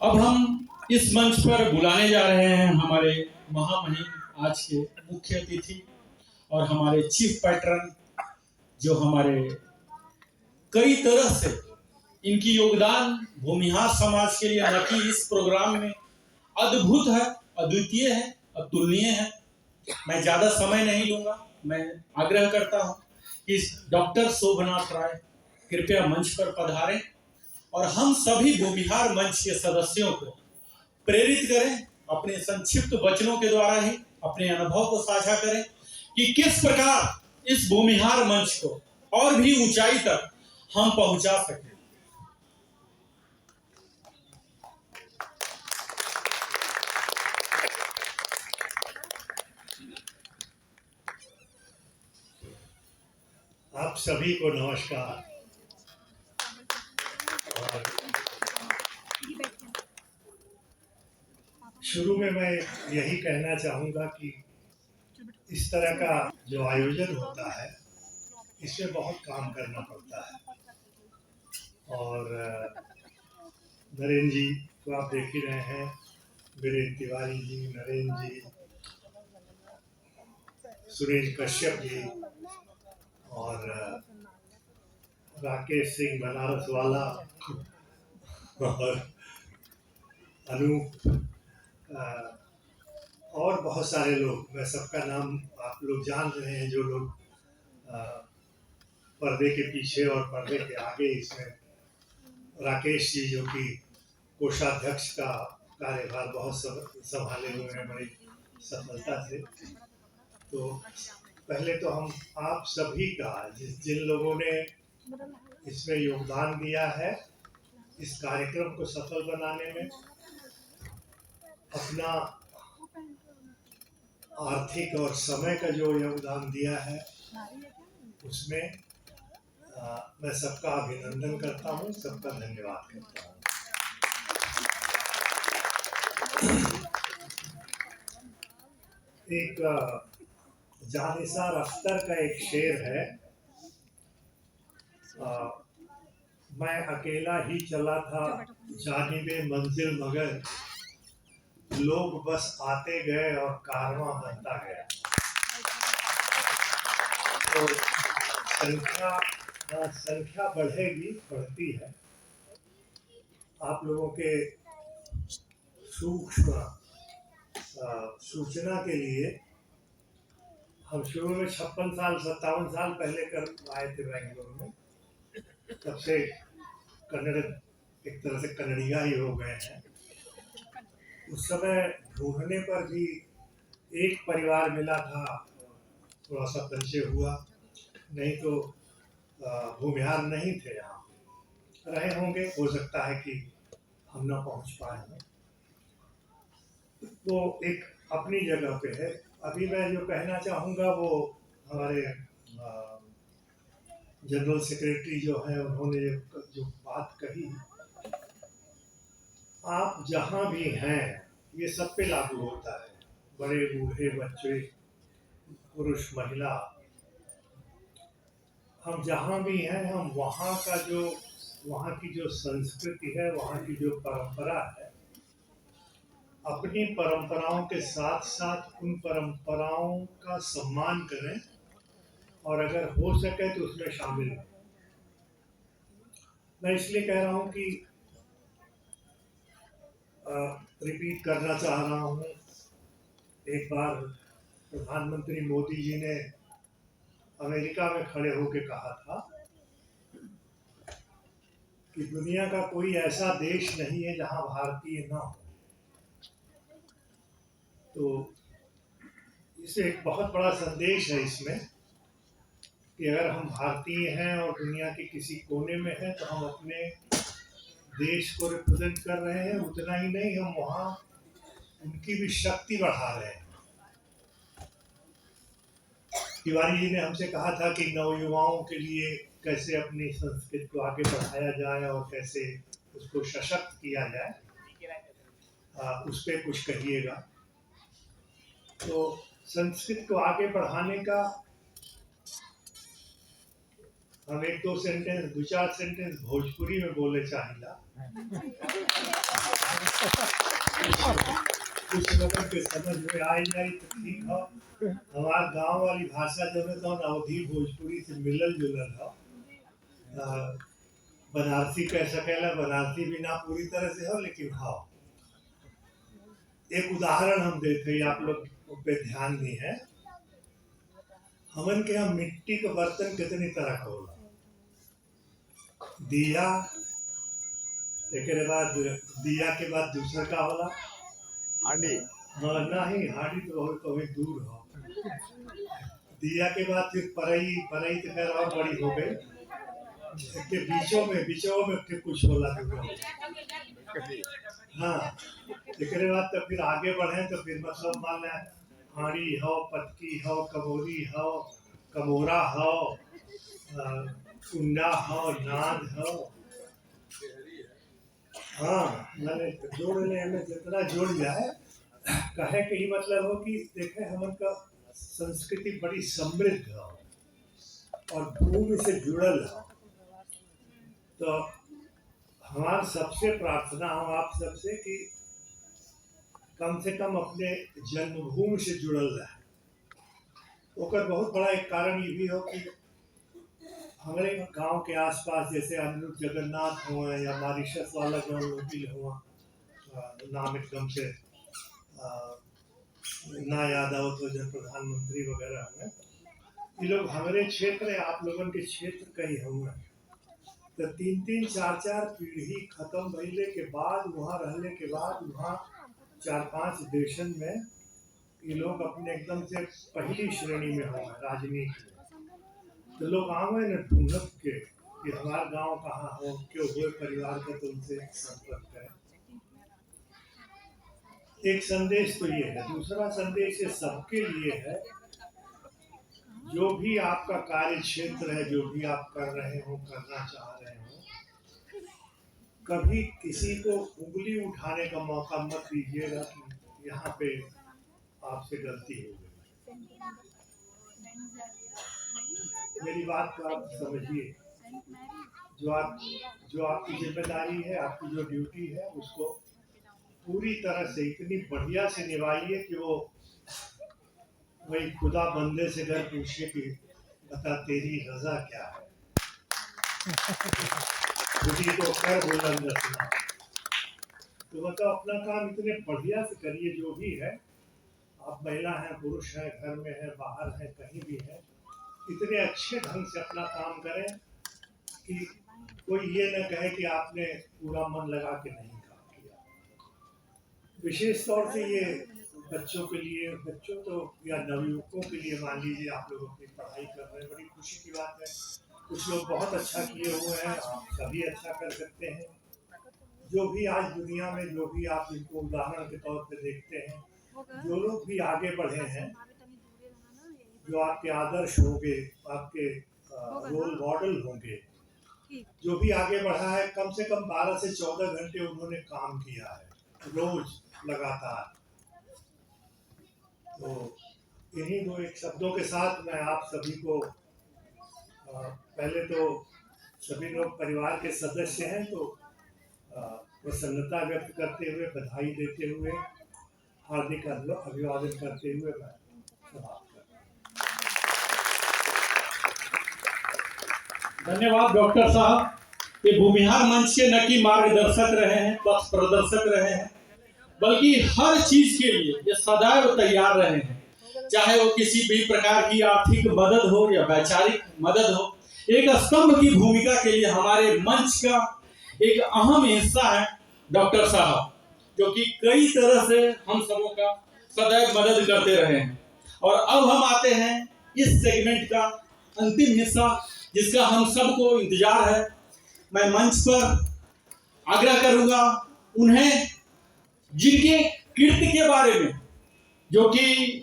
अब हम इस मंच पर बुलाने जा रहे हैं हमारे महामहिम आज के मुख्य अतिथि और हमारे चीफ पैट्रन, जो हमारे कई तरह से इनकी योगदान भूमिहार समाज के लिए न कि इस प्रोग्राम में अद्भुत है, अद्वितीय है, अतुलनीय है। मैं ज्यादा समय नहीं लूंगा। मैं आग्रह करता हूं कि डॉक्टर शोभनाथ राय कृपया मंच पर पधारें और हम सभी भूमिहार मंच के सदस्यों को प्रेरित करें, अपने संक्षिप्त वचनों के द्वारा ही अपने अनुभव को साझा करें कि किस प्रकार इस भूमिहार मंच को और भी ऊंचाई तक हम पहुंचा सकें। आप सभी को नमस्कार। और शुरू में मैं यही कहना चाहूँगा कि इस तरह का जो आयोजन होता है इसमें बहुत काम करना पड़ता है। और नरेंद्र जी को आप देख ही रहे हैं, वीरेंद्र तिवारी जी, नरेंद्र जी, सुरेश कश्यप जी और राकेश सिंह बनारस वाला और अनूप और बहुत सारे लोग, मैं सबका नाम आप लोग जान रहे हैं, जो लोग पर्दे के पीछे और पर्दे के आगे इसमें राकेश जी जो कि कोषाध्यक्ष का कार्यभार बहुत संभाले हुए हैं बड़ी सफलता से। तो पहले तो हम आप सभी का, जिन लोगों ने इसमें योगदान दिया है, इस कार्यक्रम को सफल बनाने में अपना आर्थिक और समय का जो योगदान दिया है उसमें मैं सबका अभिनंदन करता हूँ, सबका धन्यवाद करता हूँ। एक जानिसार अख्तर का एक शेर है, मैं अकेला ही चला था जानिबे मंजिल मगर लोग बस आते गए और कारवां बनता गया। तो संख्या बढ़ेगी, बढ़ती है। आप लोगों के सूक्ष्म सूचना के लिए हम शुरू में 57 साल पहले कर आए थे बेंगलोर में, तब से कन्नड़ एक तरह से कन्नड़िया ही हो गए हैं। उस समय ढूंढने पर भी एक परिवार मिला था, थोड़ा सा परिचय हुआ, नहीं तो भूमिहार नहीं थे, यहाँ रहे होंगे, हो सकता है कि हम ना पहुंच पाए हैं। वो एक अपनी जगह पे है। अभी मैं जो कहना चाहूँगा वो हमारे जनरल सेक्रेटरी जो है उन्होंने जो बात कही, आप जहाँ भी हैं ये सब पे लागू होता है, बड़े बूढ़े बच्चे पुरुष महिला, हम जहाँ भी हैं हम वहाँ की जो संस्कृति है, वहाँ की जो परंपरा है, अपनी परंपराओं के साथ साथ उन परंपराओं का सम्मान करें और अगर हो सके तो उसमें शामिल हों। मैं इसलिए कह रहा हूँ कि रिपीट करना चाह रहा हूँ, एक बार प्रधानमंत्री मोदी जी ने अमेरिका में खड़े होकर कहा था कि दुनिया का कोई ऐसा देश नहीं है जहां भारतीय ना हो। तो इसे एक बहुत बड़ा संदेश है इसमें कि अगर हम भारतीय हैं और दुनिया के किसी कोने में हैं तो हम अपने देश को रिप्रेजेंट कर रहे हैं, उतना ही नहीं हम वहाँ उनकी भी शक्ति बढ़ा रहे हैं। तिवारी जी ने हमसे कहा था कि नवयुवाओं के लिए कैसे अपनी संस्कृति को आगे बढ़ाया जाए और कैसे उसको सशक्त किया जाए, उस पर कुछ कहिएगा। तो संस्कृत को आगे बढ़ाने का हम एक दो सेंटेंस, दो चार सेंटेंस भोजपुरी में बोले चाहिए। कुछ लोगों के समझ में आ जाए तो ठीक हो। हमारे गांव वाली भाषा जो है तो अवधी भोजपुरी से मिलल जुलल हो। बनारसी कह सकेला, बनारसी भी ना पूरी तरह से हो लेकिन हाँ। एक उदाहरण हम देते हैं, आप लोग पे ध्यान दी है। हमन के यहाँ मिट्टी के बर्तन कितनी तरह का होला। दिया, एक बाद दिया के बाद दूसरा का होला हांडी। हाँ नहीं, हांडी तो बहुत कभी दूर हो। दिया के बाद फिर परई, परई तो खैर और बड़ी हो गई। इसके बीचों में फिर कुछ होला दूर। हाँ, एक बाद तो फिर आगे बढ़े तो फिर मतलब मान लें हांडी हो, पतकी हो, कबोरी हो, कबोरा हो, कुंडा हो, नाद हो। हाँ, मैंने जोड़ने में जितना जुड़ जाए, कहे के ही मतलब हो कि देखे हमन का संस्कृति बड़ी समृद्ध हो और भूमि से जुड़ल हो। तो हमार सबसे प्रार्थना हो आप सबसे कि कम से कम अपने जन्मभूमि से जुड़ल रहे। ओकर बहुत बड़ा एक कारण ये भी हो कि हमारे गांव के आसपास जैसे अनिरुद्ध जगन्नाथ हुआ या मॉरिशस वाला जो वकील हुआ, नाम एकदम से ना याद आओ तो जब प्रधानमंत्री वगैरह हुए, ये लोग हमारे क्षेत्र, आप लोगों के क्षेत्र का ही हुए। तो 3-3, 4-4 पीढ़ी खत्म भइले के बाद, वहाँ रहने के बाद, वहाँ 4-5 देशन में ये लोग अपने एकदम से पहली श्रेणी में हुए राजनीति में। तो लोग आवे न ढूंढत के कि हमारा गांव कहाँ हो, क्यों हुए परिवार का, तो उनसे संपर्क करें। एक संदेश तो ये है। दूसरा संदेश ये सबके लिए है, जो भी आपका कार्य क्षेत्र है, जो भी आप कर रहे हो, करना चाह रहे हो, कभी किसी को उंगली उठाने का मौका मत दीजिएगा कि यहाँ पे आपसे गलती हो गई। मेरी बात को आप समझिए। जो आपकी जिम्मेदारी है, आपकी जो ड्यूटी है, उसको पूरी तरह से इतनी बढ़िया से निभाइए कि वो वही खुदा बंदे से अगर पूछे कि बता तेरी रजा क्या है, खुदी को कर बुलंद रखना। तो मतलब अपना काम इतने बढ़िया से करिए। जो भी है, आप महिला हैं, पुरुष हैं, घर में हैं, बाहर हैं, कहीं भी हैं, इतने अच्छे ढंग से अपना काम करें कि कोई ये न कहे कि आपने पूरा मन लगा के नहीं काम किया। विशेष तौर से ये बच्चों के लिए, बच्चों तो या नवयुवकों के लिए, मान लीजिए आप लोग अपनी पढ़ाई कर रहे हैं, बड़ी खुशी की बात है। कुछ लोग बहुत अच्छा किए हुए हैं, आप सभी अच्छा कर सकते हैं। जो भी आज दुनिया में, जो भी आप इनको उदाहरण के तौर पे देखते हैं, जो लोग भी आगे बढ़े हैं, जो आपके आदर्श होंगे, आपके रोल मॉडल होंगे, जो भी आगे बढ़ा है, कम से कम 12 से 14 घंटे उन्होंने काम किया है, रोज लगातार। तो इन्हीं दो एक शब्दों के साथ मैं आप सभी को, पहले तो सभी लोग परिवार के सदस्य हैं, तो प्रसन्नता व्यक्त करते हुए, बधाई देते हुए, हार्दिक अभिवादन करते हुए मैं समाप्त करता हूँ। धन्यवाद डॉक्टर साहब। ये भूमिहार मंच के न कि मार्गदर्शक रहे हैं, पथ प्रदर्शक रहे हैं, बल्कि हर चीज के लिए ये सदैव तैयार रहे हैं। चाहे वो किसी भी प्रकार की आर्थिक मदद हो या वैचारिक मदद हो, एक स्तंभ की भूमिका के लिए हमारे मंच का एक अहम हिस्सा है डॉक्टर साहब, जो कि कई तरह से हम सबों का सदैव मदद करते रहे हैं। और अब हम आते हैं इस सेगमेंट का अंतिम हिस्सा, जिसका हम सबको इंतजार है। मैं मंच पर आग्रह करूंगा उन्हें, जिनके कीर्ति के बारे में, जो कि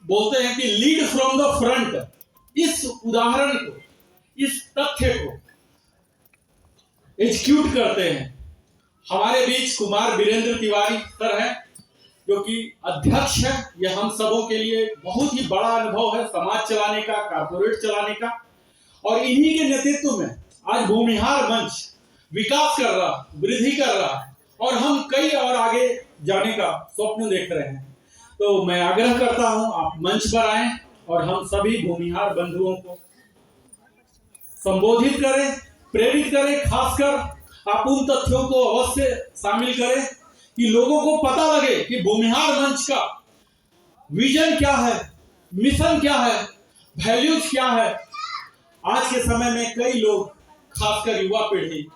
बोलते हैं कि लीड फ्रॉम द फ्रंट, इस उदाहरण को, इस तथ्य को एग्जीक्यूट करते हैं। हमारे बीच कुमार वीरेंद्र तिवारी सर हैं, जो कि अध्यक्ष है। यह हम सबों के लिए बहुत ही बड़ा अनुभव है समाज चलाने का, कारपोरेट चलाने का, और इन्हीं के नेतृत्व में आज भूमिहार मंच विकास कर रहा, वृद्धि कर रहा है, और हम कई और आगे जाने का स्वप्न देख रहे हैं। तो मैं आग्रह करता हूं आप मंच पर आएं और हम सभी भूमिहार बंधुओं को संबोधित करें, प्रेरित करें। खासकर आप उन तथ्यों को अवश्य शामिल करें कि लोगों को पता लगे कि भूमिहार मंच का विजन क्या है, मिशन क्या है, वैल्यूज क्या है। आज के समय में कई लोग, खासकर युवा पीढ़ी,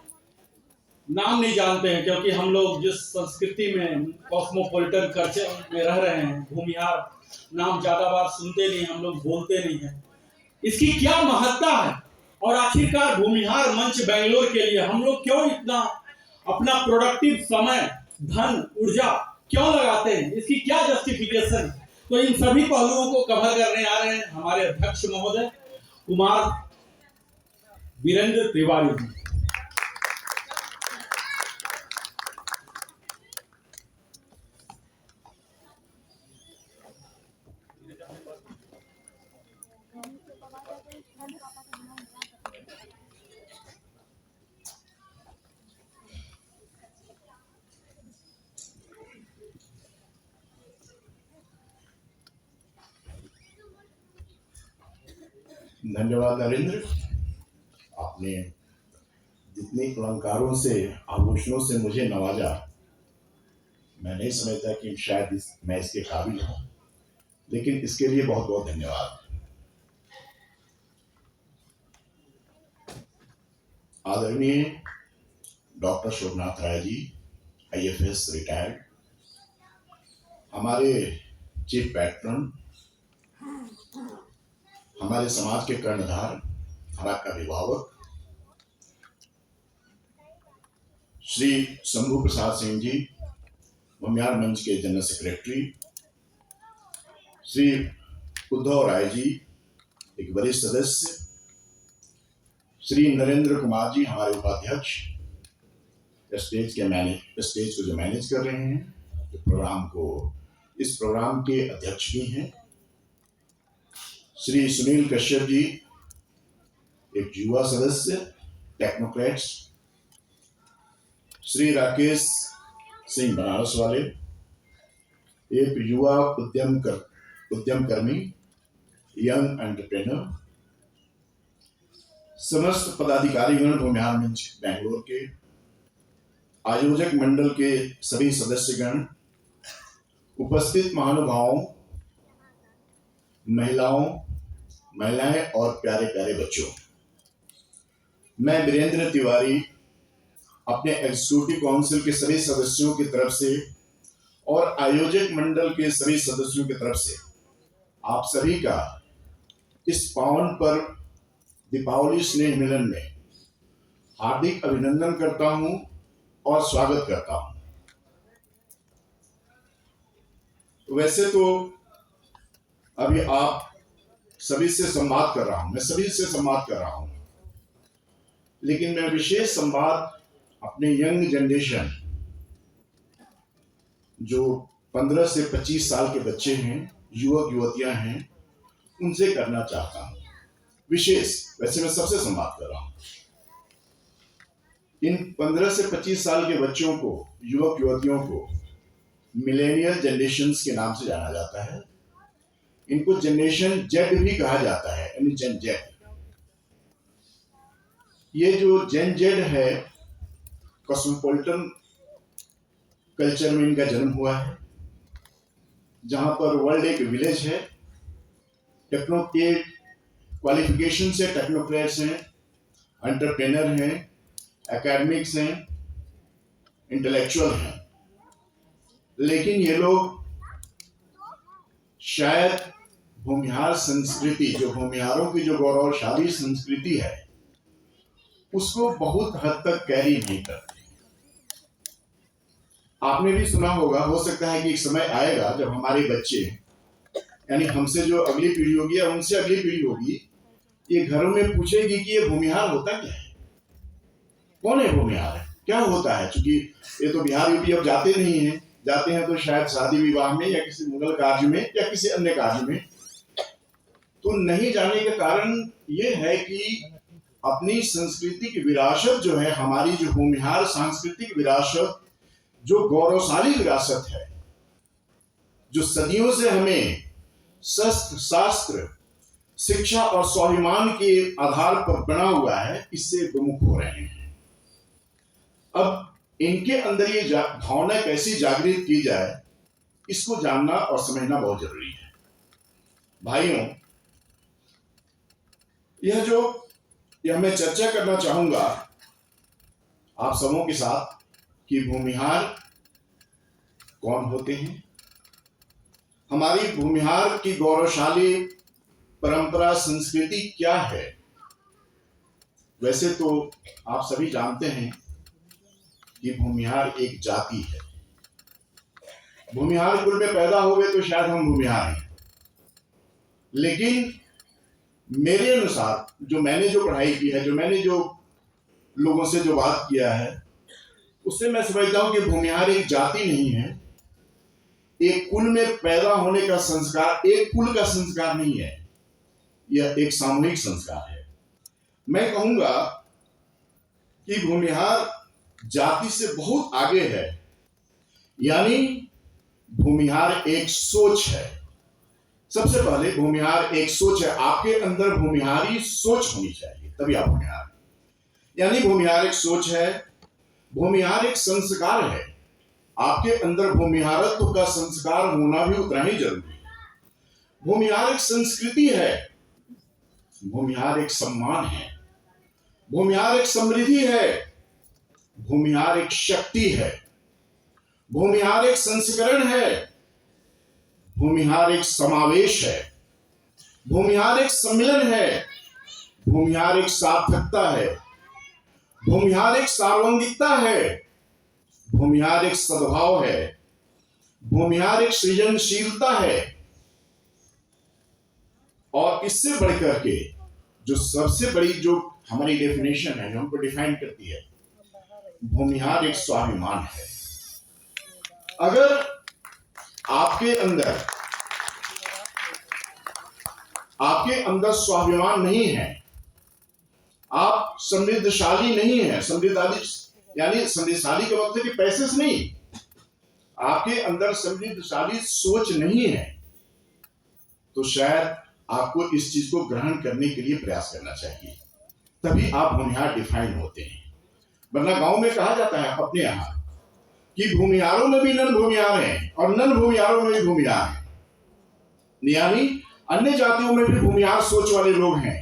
नाम नहीं जानते हैं, क्योंकि हम लोग जिस संस्कृति में, कॉस्मोपॉलिटन कल्चर में रह रहे हैं, भूमिहार नाम ज्यादा बार सुनते नहीं, हम लोग बोलते नहीं हैं। इसकी क्या महत्ता है और आखिरकार भूमिहार मंच बेंगलोर के लिए हम लोग क्यों इतना अपना प्रोडक्टिव समय, धन, ऊर्जा क्यों लगाते हैं, इसकी क्या जस्टिफिकेशन है। तो इन सभी पहलुओं को कवर करने आ रहे हैं हमारे अध्यक्ष महोदय कुमार वीरेंद्र तिवारी जी। धन्यवाद नरेंद्र। आपने जितने अलंकारों से, आभूषणों से मुझे नवाजा, मैं नहीं समझता कि शायद मैं इसके काबिल हूं, लेकिन इसके लिए बहुत बहुत धन्यवाद। आदरणीय doctor Shobhnath Rai ji, IFS retired, हमारे चीफ पैट्रन, हमारे समाज के कर्णधार, हमारा अभिभावक श्री शंभू प्रसाद सिंह जी, भूमिहार मंच के जनरल सेक्रेटरी, श्री उद्धव राय जी, एक वरिष्ठ सदस्य, श्री नरेंद्र कुमार जी, हमारे उपाध्यक्ष, स्टेज को जो मैनेज कर रहे हैं, इस प्रोग्राम के अध्यक्ष भी हैं, श्री सुनील कश्यप जी, एक युवा सदस्य, टेक्नोक्रेट्स, श्री राकेश सिंह बनारस वाले, एक युवा उद्यम कर्मी, यंग एंटरप्रेन्योर, समस्त पदाधिकारीगण भूमिहार मंच बेंगलोर के, आयोजक मंडल के सभी सदस्यगण, उपस्थित महानुभावों, महिलाएं और प्यारे प्यारे बच्चों, मैं वीरेंद्र तिवारी अपने एग्जीक्यूटिव काउंसिल के सभी सदस्यों की तरफ से और आयोजक मंडल के सभी सदस्यों की तरफ से आप सभी का इस पावन पर दीपावली स्नेह मिलन में हार्दिक अभिनंदन करता हूं और स्वागत करता हूं। वैसे तो अभी आप सभी से संवाद कर रहा हूं, मैं सभी से संवाद कर रहा हूं, लेकिन मैं विशेष संवाद अपने यंग जनरेशन, जो 15 से 25 साल के बच्चे हैं, युवक युवतियां हैं, उनसे करना चाहता हूं। विशेष, वैसे मैं सबसे संवाद कर रहा हूं। इन 15 से 25 साल के बच्चों को, युवक युवतियों को मिलेनियल जनरेशंस के नाम से जाना जाता है। इनको जनरेशन जेड भी कहा जाता है, यानी जेन जेड। ये जो जेन जेड है, कॉस्मोपॉलिटन कल्चर में इनका जन्म हुआ है, जहां पर वर्ल्ड एक विलेज है। टेक्नो के क्वालिफिकेशन से टेक्नोक्रेट्स हैं, एंटरप्रेनर हैं, एकेडमिक्स हैं, इंटेलेक्चुअल हैं, लेकिन ये लोग शायद भूमिहार संस्कृति, जो भूमिहारों की जो गौरवशाली संस्कृति है, उसको बहुत हद तक कैरी नहीं करते। आपने भी सुना होगा, हो सकता है कि एक समय आएगा जब हमारे बच्चे, यानी हमसे जो अगली पीढ़ी होगी या उनसे अगली पीढ़ी होगी, ये घरों में पूछेगी कि ये भूमिहार होता क्या है, कौन है भूमिहार, क्या होता है। क्योंकि ये तो बिहार यूपी अब जाते नहीं हैं, जाते हैं तो शायद शादी विवाह में या किसी मुगल कार्य में या किसी अन्य कार्य में। तो नहीं जाने का कारण ये है कि अपनी संस्कृति की विरासत जो है, हमारी जो भूमिहार सांस्कृतिक विरासत, जो गौरवशाली विरासत है, जो सदियों से हमें शस्त्र, शास्त्र, शिक्षा और स्वाभिमान के आधार पर बना हुआ है, इससे विमुख हो रहे हैं। अब इनके अंदर ये भावना कैसी जागृत की जाए, इसको जानना और समझना बहुत जरूरी है। भाइयों, यह मैं चर्चा करना चाहूंगा आप सबों के साथ कि भूमिहार कौन होते हैं, हमारी भूमिहार की गौरवशाली परंपरा संस्कृति क्या है। वैसे तो आप सभी जानते हैं कि भूमिहार एक जाति है। भूमिहार कुल में पैदा हो गए तो शायद हम भूमिहार हैं, लेकिन मेरे अनुसार जो मैंने पढ़ाई की है, जो मैंने लोगों से बात किया है, उससे मैं समझता हूं कि भूमिहार एक जाति नहीं है, एक कुल में पैदा होने का संस्कार, एक कुल का संस्कार नहीं है, यह एक सामूहिक संस्कार है। मैं कहूंगा कि भूमिहार जाति से बहुत आगे है, यानी भूमिहार एक सोच है। सबसे पहले भूमिहार एक सोच है, आपके अंदर भूमिहारी सोच होनी चाहिए, तभी आप भूमिहार। यानी भूमिहार एक सोच है, भूमिहार एक संस्कार है, आपके अंदर भूमिहारत्व का संस्कार होना भी उतना ही जरूरी है। भूमिहार एक संस्कृति है, भूमिहार एक सम्मान है, भूमिहार एक समृद्धि है, भूमिहार एक शक्ति है, भूमिहार एक संस्करण है, भूमिहार एक समावेश है, भूमिहार एक सम्मिलन है, भूमिहार एक सार्थकता है, भूमिहार एक सार्वंगिकता है, भूमिहार एक सद्भाव है, भूमिहार एक सृजनशीलता है, और इससे बढ़कर के जो सबसे बड़ी जो हमारी डेफिनेशन है, जो हमको डिफाइन करती है, भूमिहार एक स्वाभिमान है। अगर आपके अंदर स्वाभिमान नहीं है, आप समृद्धशाली नहीं है, यानी समृद्धशाली का मतलब कि पैसे से नहीं, आपके अंदर समृद्धशाली सोच नहीं है, तो शायद आपको इस चीज को ग्रहण करने के लिए प्रयास करना चाहिए, तभी आप भूमिहार डिफाइन होते हैं। वरना गांव में कहा जाता है अपने यहां कि भूमिहारों में भी नन भूमिहार हैं और नन भूमिहारों में भी भूमिहार हैं, यानी अन्य जातियों में भी भूमिहार सोच वाले लोग हैं,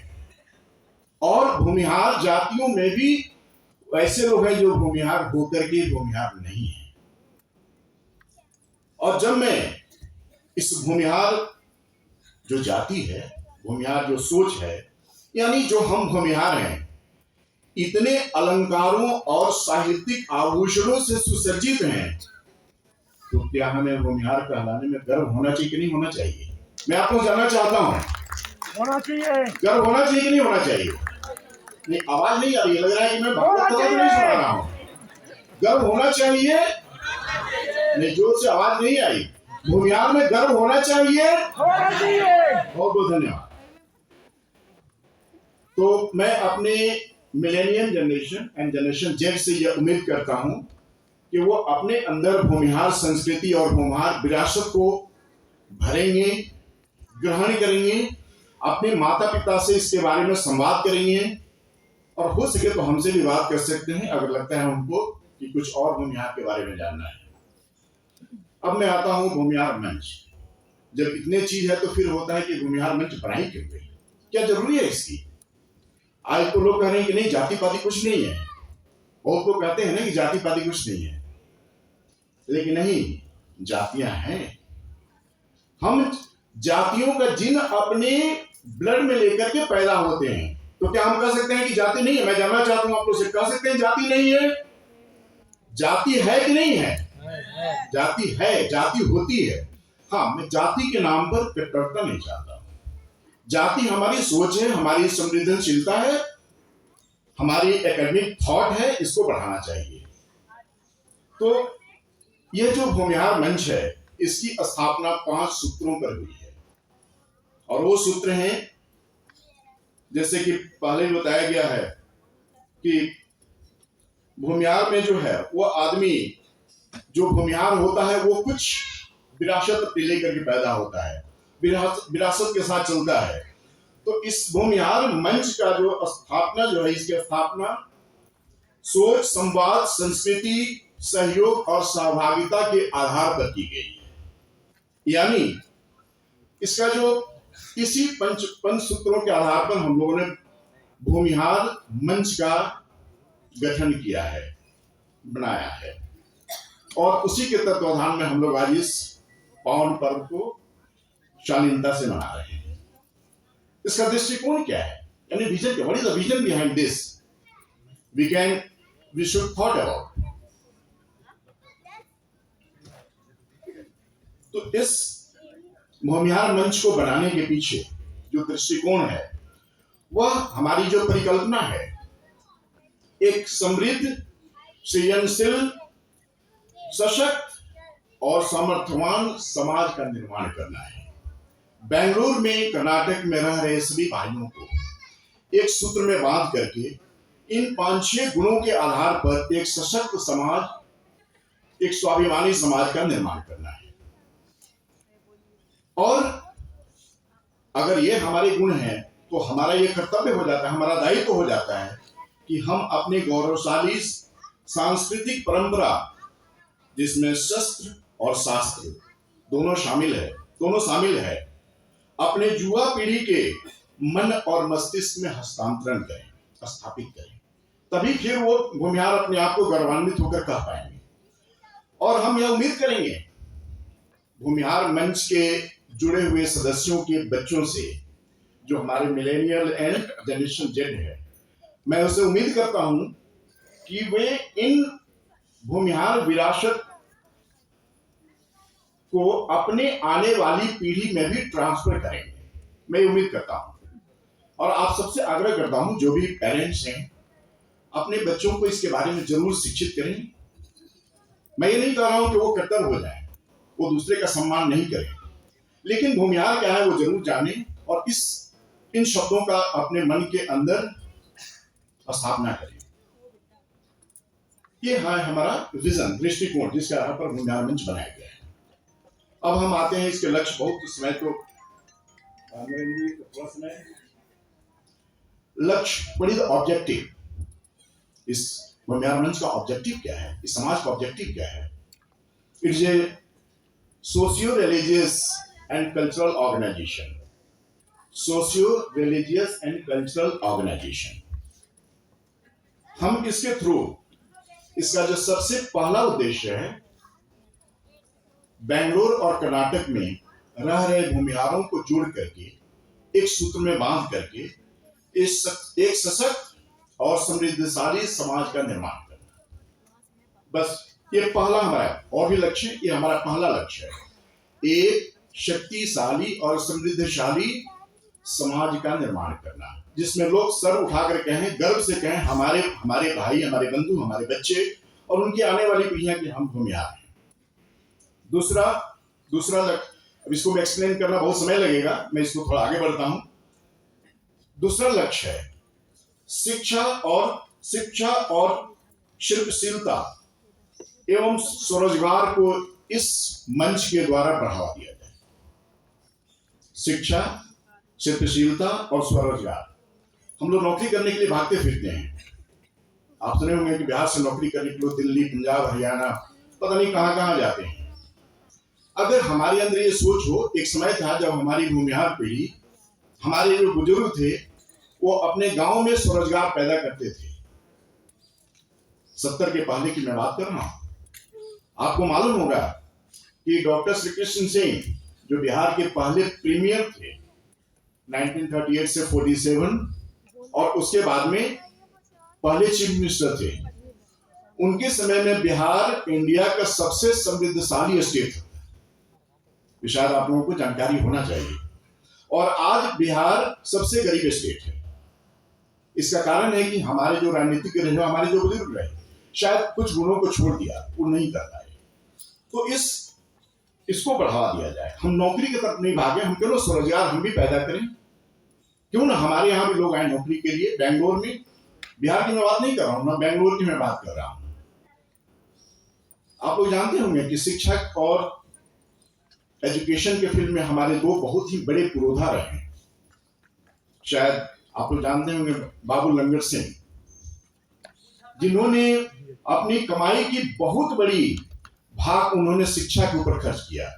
और भूमिहार जातियों में भी वैसे लोग हैं जो भूमिहार होकर के भूमिहार नहीं है। और जब मैं इस भूमिहार जो जाति है, भूमिहार जो सोच है, यानी जो हम भूमिहार हैं, इतने अलंकारों और साहित्यिक आभूषणों से सुसज्जित हैं, तो क्या हमें भूमिहार कहलाने में गर्व होना चाहिए कि नहीं होना चाहिए? मैं आपको जानना चाहता हूं, होना चाहिए, गर्व होना चाहिए कि नहीं होना चाहिए? नहीं, आवाज नहीं आ रही है, लग रहा है कि मैं भगवत कथा नहीं सुना रहा हूं। गर्व होना चाहिए, नहीं, जोर से आवाज नहीं आई। भूमिहार में गर्व होना चाहिए, बहुत बहुत धन्यवाद। तो मैं अपने millennium generation and generation Z से यह उम्मीद करता हूं कि वो अपने अंदर भूमिहार संस्कृति और भूमिहार विरासत को भरेंगे, ग्रहण करेंगे, अपने माता पिता से इसके बारे में संवाद करेंगे, और हो सके तो हमसे भी बात कर सकते हैं अगर लगता है उनको कि कुछ और भूमिहार के बारे में जानना है। अब मैं आता हूं भूमिहार मंच। जब इतने चीज है तो फिर होता है कि भूमिहार मंच बनाई क्यों गई, क्या जरूरी है इसकी? आज तो लोग कह रहे हैं कि नहीं, जाति पाति कुछ नहीं है, बहुत लोग कहते हैं ना कि जाति पाति कुछ नहीं है, लेकिन नहीं, जातियां हैं। हम जातियों का जिन अपने ब्लड में लेकर के पैदा होते हैं, तो क्या हम कह सकते हैं कि जाति नहीं है? मैं जानना चाहता हूं आप लोग से, कह सकते हैं जाति नहीं है? जाति है कि नहीं है? जाति है, जाति होती है। हाँ, मैं जाति के नाम पर कट्टरता नहीं चाहता। जाति हमारी सोच है, हमारी संवेदनशीलता है, हमारी एकेडमिक थॉट है, इसको बढ़ाना चाहिए। तो यह जो भूमिहार मंच है, इसकी स्थापना 5 सूत्रों पर हुई है, और वो सूत्र हैं, जैसे कि पहले बताया गया है कि भूमिहार में जो है वो आदमी, जो भूमिहार होता है वो कुछ विरासत लेकर के पैदा होता है, विरासत के साथ चलता है। तो इस भूमिहार मंच का जो स्थापना जो है, इसकी स्थापना सोच, संवाद, संस्कृति, सहयोग और सहभागिता के आधार पर की गई है। यानी इसका जो इसी पंच सूत्रों के आधार पर हम लोगों ने भूमिहार मंच का गठन किया है, बनाया है, और उसी के तत्वाधान में हम लोग आज इस पावन पर्व को शालीनता से मना रहे हैं। इसका दृष्टिकोण क्या है, यानी विजन क्या, what is the vision behind this, we should thought about. तो इस भूमिहार मंच को बनाने के पीछे जो दृष्टिकोण है, वह हमारी जो परिकल्पना है, एक समृद्ध, सृजनशील, सशक्त और सामर्थ्यवान समाज का निर्माण करना है। बेंगलुरु में, कर्नाटक में रह रहे सभी भाइयों को एक सूत्र में बांध करके इन 5-6 गुणों के आधार पर एक सशक्त समाज, एक स्वाभिमानी समाज का निर्माण करना है। और अगर ये हमारे गुण हैं तो हमारा ये कर्तव्य हो जाता है, हमारा दायित्व हो जाता है कि हम अपने गौरवशाली सांस्कृतिक परंपरा, जिसमें शस्त्र और शास्त्र दोनों शामिल है, अपने युवा पीढ़ी के मन और मस्तिष्क में हस्तांतरण करें, स्थापित करें, तभी फिर वो भूमिहार अपने आप को गौरवान्वित होकर कह पाएंगे। और हम यह उम्मीद करेंगे भूमिहार मंच के जुड़े हुए सदस्यों के बच्चों से, जो हमारे मिलेनियल एंड जनरेशन जेड है, मैं उससे उम्मीद करता हूं कि वे इन भूमिहार विरासत को अपने आने वाली पीढ़ी में भी ट्रांसफर करेंगे, मैं उम्मीद करता हूं। और आप सबसे आग्रह करता हूं, जो भी पेरेंट्स हैं, अपने बच्चों को इसके बारे में जरूर शिक्षित करें। मैं ये नहीं कह रहा हूं कि वो कट्टर हो जाए, वो दूसरे का सम्मान नहीं करें, लेकिन भूमिहार क्या है वो जरूर जाने और इन शब्दों का अपने मन के अंदर स्थापना करें। ये है हमारा विजन, दृष्टिकोण, जिसके आधार पर भूमिहार मंच बनाया गया है। अब हम आते हैं इसके लक्ष्य। बहुत समय तो लक्ष्य, व्हाट इज द ऑब्जेक्टिव, इस भूमिहार मंच का ऑब्जेक्टिव क्या है, इस समाज का ऑब्जेक्टिव क्या है। It is a socio religious and cultural organization, socio religious and cultural organization. हम इसके थ्रू, इसका जो सबसे पहला उद्देश्य है, बेंगलुरु और कर्नाटक में रह रहे भूमिहारों को जोड़ करके एक सूत्र में बांध करके एक सशक्त और समृद्धशाली समाज का निर्माण करना। बस ये पहला हमारा, और भी लक्ष्य, ये हमारा पहला लक्ष्य है, एक शक्तिशाली और समृद्धशाली समाज का निर्माण करना, जिसमें लोग सर उठाकर कहें, गर्व से कहें, हमारे भाई, हमारे बंधु, हमारे बच्चे और उनकी आने वाली पीढ़ियां कि हम भूमिहार हैं। दूसरा लक्ष्य, अब इसको मैं एक्सप्लेन करना बहुत समय लगेगा, मैं इसको थोड़ा आगे बढ़ता हूं। दूसरा लक्ष्य है शिक्षा और शिल्पशीलता एवं स्वरोजगार को इस मंच के द्वारा बढ़ावा दिया जाए। शिक्षा, शिल्पशीलता और स्वरोजगार। हम लोग नौकरी करने के लिए भागते फिरते हैं। आप सुने होंगे कि बिहार से नौकरी करने के लिए दिल्ली, पंजाब, हरियाणा, पता नहीं कहां जाते हैं। अगर हमारे अंदर ये सोच हो, एक समय था जब हमारी भूमिहार पीढ़ी, हमारे जो बुजुर्ग थे, वो अपने गांव में स्वरोजगार पैदा करते थे। 70 के पहले की मैं बात कर रहा हूं। आपको मालूम होगा कि डॉक्टर श्री कृष्ण सिंह, जो बिहार के पहले प्रीमियर थे 1938 से 47, और उसके बाद में पहले चीफ मिनिस्टर थे, उनके समय में बिहार इंडिया का सबसे समृद्धशाली स्टेट था। शायद आप लोगों को जानकारी होना चाहिए। और आज बिहार सबसे गरीब स्टेट है। इसका कारण है कि हमारे जो राजनीतिक रहे, हमारे जो बुजुर्ग रहे, शायद कुछ गुणों को छोड़ दिया, वो नहीं कर पाए। तो इसको बढ़ावा दिया जाए। हम नौकरी की तरफ नहीं भागे, हम क्यों ना स्वरोजगार हम भी पैदा करें, क्यों ना हमारे यहाँ भी लोग आए नौकरी के लिए। बेंगलोर में, बिहार की मैं बात नहीं कर रहा हूँ ना, बेंगलोर की मैं बात कर रहा हूँ। आप लोग जानते होंगे कि शिक्षक और एजुकेशन के फील्ड में हमारे दो बहुत ही बड़े पुरोधा रहे। शायद आप लोग जानते होंगे बाबू लंगर सिंह, जिन्होंने अपनी कमाई की बहुत बड़ी भाग उन्होंने शिक्षा के ऊपर खर्च किया।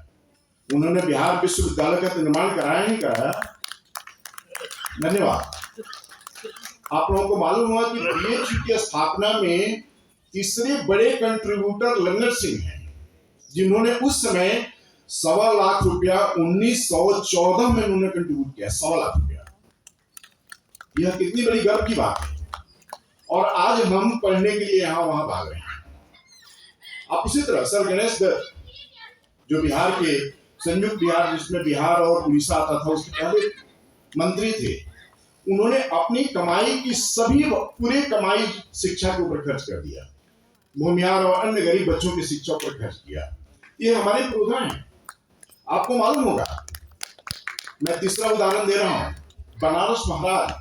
उन्होंने बिहार विश्वविद्यालय का निर्माण कराया नहीं कराया। धन्यवाद। आप लोगों को मालूम हुआ कि बीएचयू की स्थापना में तीसरे बड़े कंट्रीब्यूटर लंगर सिंह हैं, जिन्होंने उस समय 1.25 लाख रुपया 1914 में उन्होंने कंट्रीब्यूट किया। 1.25 लाख रुपया, यह कितनी बड़ी गर्व की बात है। और आज हम पढ़ने के लिए यहां वहां भाग रहे हैं। आप उसी तरह सर गणेश दत्त, जो बिहार के संयुक्त बिहार, जिसमें बिहार और उड़ीसा आता था, उसके पहले मंत्री थे, उन्होंने अपनी कमाई की पूरी कमाई शिक्षा के ऊपर खर्च कर दिया। भूमिहार और अन्य गरीब बच्चों की शिक्षा पर खर्च किया। ये हमारे पुरोधा हैं। आपको मालूम होगा, मैं तीसरा उदाहरण दे रहा हूं, बनारस महाराज।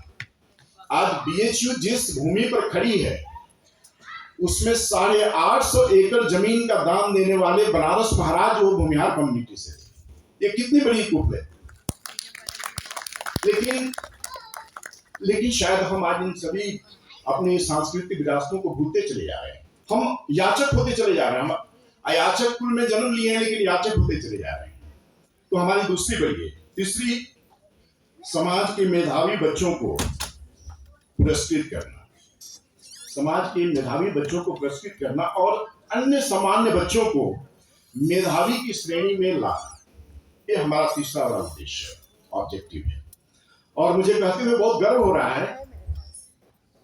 आज बीएचयू जिस भूमि पर खड़ी है, उसमें 850 एकड़ जमीन का दान देने वाले बनारस महाराज वो भूमिहार कम्युनिटी से थे। ये कितनी बड़ी कुप है। लेकिन शायद हम आज इन सभी अपनी सांस्कृतिक विरासतों को भूलते चले जा रहे हैं। हम याचक होते चले जा रहे हैं। हम अयाचक कुल में जन्म लिए हैं, लेकिन याचक होते चले जा रहे हैं। तो हमारी दूसरी बढ़िए। तीसरी, समाज के मेधावी बच्चों को पुरस्कृत करना। समाज के मेधावी बच्चों को पुरस्कृत करना और अन्य सामान्य बच्चों को मेधावी की श्रेणी में लाना, ये हमारा तीसरा बड़ा उद्देश्य, ऑब्जेक्टिव है। और मुझे कहते हुए बहुत गर्व हो रहा है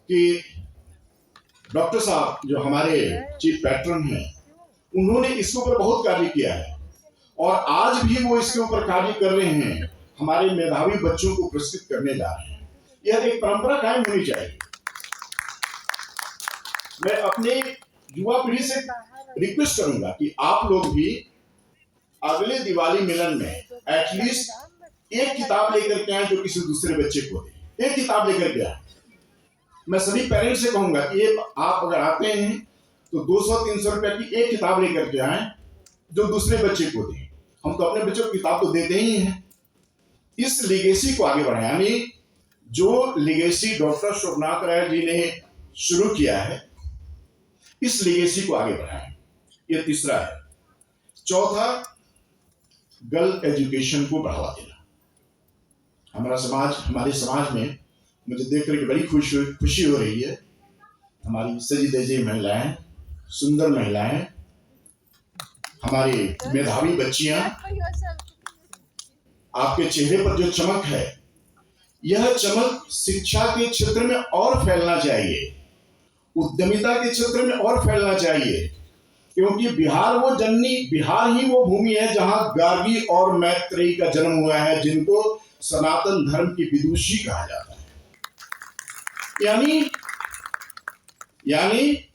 कि डॉक्टर साहब, जो हमारे चीफ पैट्रन हैं, उन्होंने इसके ऊपर बहुत कार्य किया है और आज भी वो इसके ऊपर कार्य कर रहे हैं। हमारे मेधावी बच्चों को पुरस्कृत करने जा रहे हैं। यह एक परंपरा कायम होनी चाहिए। मैं अपने युवा पीढ़ी से रिक्वेस्ट करूंगा कि आप लोग भी अगले दिवाली मिलन में एटलीस्ट एक किताब लेकर के आए जो किसी दूसरे बच्चे को दे। एक किताब लेकर के आए। मैं सभी पेरेंट्स से कहूंगा कि ये आप अगर आते हैं तो 200-300 रुपए की एक किताब लेकर के आए जो दूसरे बच्चे को दें। हम तो अपने बच्चों को किताब तो देते ही हैं। इस लिगेसी को आगे बढ़ाएं, यानी जो लिगेसी डॉक्टर शोभनाथ राय जी ने शुरू किया है, इस लिगेसी को आगे बढ़ाएं। ये तीसरा है। चौथा, गर्ल एजुकेशन को बढ़ावा देना। हमारे समाज में मुझे देख करके बड़ी खुशी हो रही है। हमारी सजी धजी महिलाएं, सुंदर महिलाएं, हमारी मेधावी बच्चियां, आपके चेहरे पर जो चमक है, यह चमक शिक्षा के क्षेत्र में और फैलना चाहिए, उद्यमिता के क्षेत्र में और फैलना चाहिए, क्योंकि बिहार ही वो भूमि है जहां गार्गी और मैत्रेयी का जन्म हुआ है, जिनको सनातन धर्म की विदुषी कहा जाता है। यानी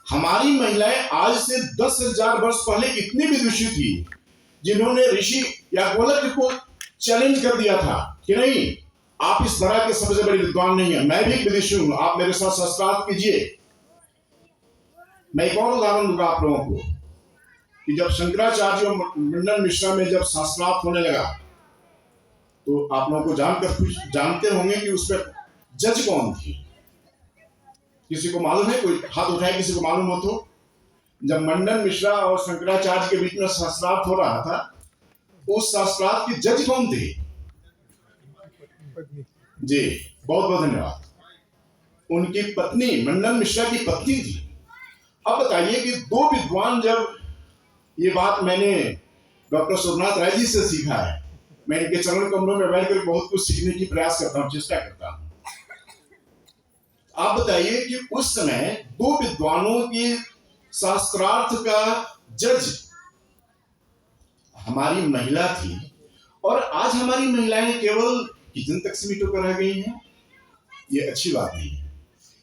हमारी महिलाएं आज से 10,000 वर्ष पहले इतनी विदुषी थी, जिन्होंने ऋषि याज्ञवल्क्य को चैलेंज कर दिया था कि नहीं, आप इस तरह के सबसे बड़े विद्वान नहीं है, मैं भी एक विदुषी हूं, आप मेरे साथ शास्त्रार्थ कीजिए। मैं एक और उदाहरण दूंगा आप लोगों को कि जब शंकराचार्य और मंडन मिश्रा में जब शास्त्रार्थ होने लगा, तो आप लोगों को जानते होंगे कि उस पर जज कौन थी। किसी को मालूम है? कोई हाथ उठाए किसी को मालूम हो तो। जब मंडन मिश्रा और शंकराचार्य के बीच में शास्त्रार्थ हो रहा था, उस शास्त्रार्थ के जज कौन थे? जी, बहुत बहुत धन्यवाद। उनकी पत्नी, मंडन मिश्रा की पत्नी थी। अब बताइए कि दो विद्वान, जब ये बात मैंने डॉक्टर शोभनाथ राय जी से सीखा है, मैं इनके चरण कमलों में बैठकर बहुत कुछ सीखने की प्रयास करता हूं, चेष्टा करता हूं। आप बताइए कि उस समय दो विद्वानों की शास्त्रार्थ का जज हमारी महिला थी, और आज हमारी महिलाएं केवल किचन तक सीमित होकर रह गई हैं। ये अच्छी बात नहीं है।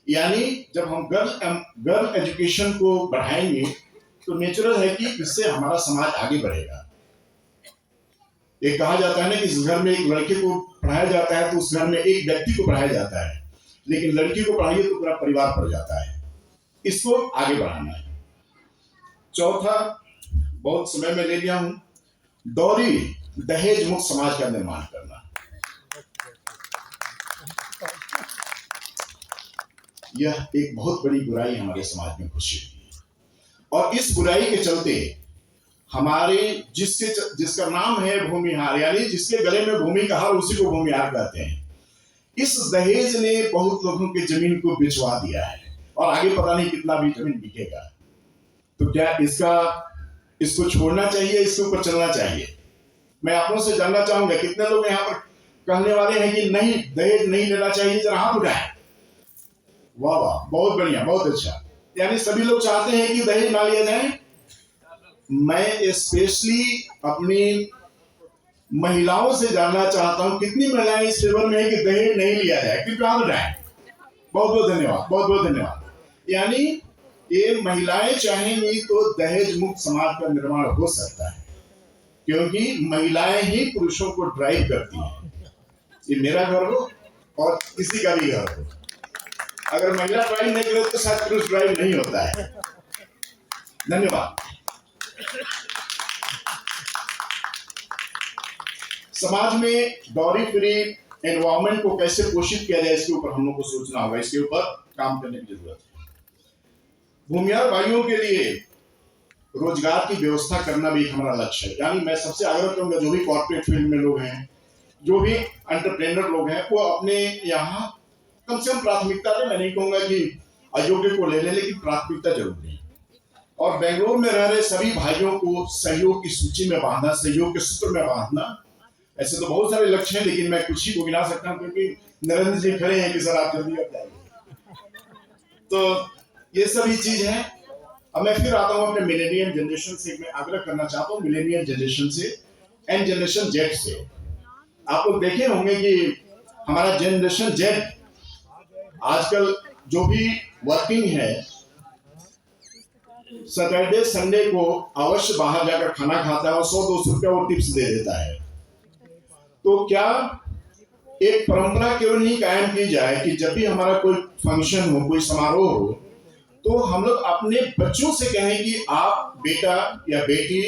यानी जब हम गर्ल एजुकेशन को बढ़ाएंगे तो नेचुरल है कि इससे हमारा समाज आगे बढ़ेगा। ये कहा जाता है ना कि जिस घर में एक लड़के को पढ़ाया जाता है तो उस घर में एक व्यक्ति को पढ़ाया जाता है, लेकिन लड़की को पढ़ाइए तो पूरा परिवार पढ़ जाता है। इसको आगे बढ़ाना है। चौथा, बहुत समय में ले लिया हूं, डौरी दहेज मुक्त समाज का निर्माण करना। यह एक बहुत बड़ी बुराई हमारे समाज में घुसी हुई है, और इस बुराई के चलते हमारे जिसका नाम है भूमिहार, यानी जिसके गले में भूमि का हार, उसी को भूमिहार कहते हैं। इस दहेज ने बहुत लोगों की जमीन को बिचवा दिया है और आगे पता नहीं कितना भी जमीन बिकेगा। तो क्या इसको छोड़ना चाहिए, इसके ऊपर चलना चाहिए? मैं आप लोगों से जानना चाहूंगा कितने लोग यहाँ पर कहने वाले हैं कि नहीं, दहेज नहीं लेना चाहिए, जरा हाथ उठाएं। वाह वाह, बहुत बढ़िया, बहुत अच्छा। यानी सभी लोग चाहते हैं कि दहेज ना लिया जाए। मैं स्पेशली अपनी महिलाओं से जानना चाहता हूं कितनी महिलाएं इस फेवर में है कि दहेज नहीं लिया जाए, कृपया हाथ उठाएं। बहुत बहुत धन्यवाद, बहुत बहुत धन्यवाद। यानी ये महिलाएं चाहेंगी तो दहेज मुक्त समाज का निर्माण हो सकता है, क्योंकि महिलाएं ही पुरुषों को ड्राइव करती हैं। ये मेरा घर हो और किसी का भी घर हो, अगर महिला ड्राइव नहीं करे तो शायद पुरुष ड्राइव नहीं होता है। धन्यवाद। समाज में डॉरी फ्री एनवायरमेंट को कैसे पोषित किया जाए, इसके ऊपर हम लोग को सोचना होगा, इसके ऊपर काम करने की जरूरत है। भूमिहार भाइयों के लिए रोजगार की व्यवस्था करना भी हमारा लक्ष्य है। यानी मैं सबसे आग्रह करूंगा, जो भी कॉर्पोरेट फील्ड में लोग हैं, जो भी एंटरप्रेन्योर लोग हैं, वो अपने यहाँ कम से कम प्राथमिकता दे। मैं नहीं कहूंगा कि अयोग्य को ले लें, लेकिन प्राथमिकता जरूर दें। और बेंगलोर में रह रहे सभी भाइयों को सहयोग की सूची में बांधना, सहयोग के सूत्र में बांधना। ऐसे तो बहुत सारे लक्ष्य हैं, लेकिन मैं कुछ ही को गिना सकता हूँ, क्योंकि नरेंद्र जी खड़े हैं कि सर आप जल्दी बताइए। तो ये सभी चीज है। अब मैं फिर आता हूँ अपने मिलेनियल जनरेशन से। मैं आग्रह करना चाहता हूँ मिलेनियल जनरेशन से एंड जनरेशन जेड से। आप लोग देखे होंगे कि हमारा जनरेशन जेड आजकल जो भी वर्किंग है, सैटरडे संडे को अवश्य बाहर जाकर खाना खाता है और 100-200 रुपया वो टिप्स दे देता है। तो क्या एक परंपरा क्यों नहीं कायम की जाए कि जब भी हमारा कोई फंक्शन हो, कोई समारोह हो, तो हम लोग अपने बच्चों से कहें कि आप बेटा या बेटी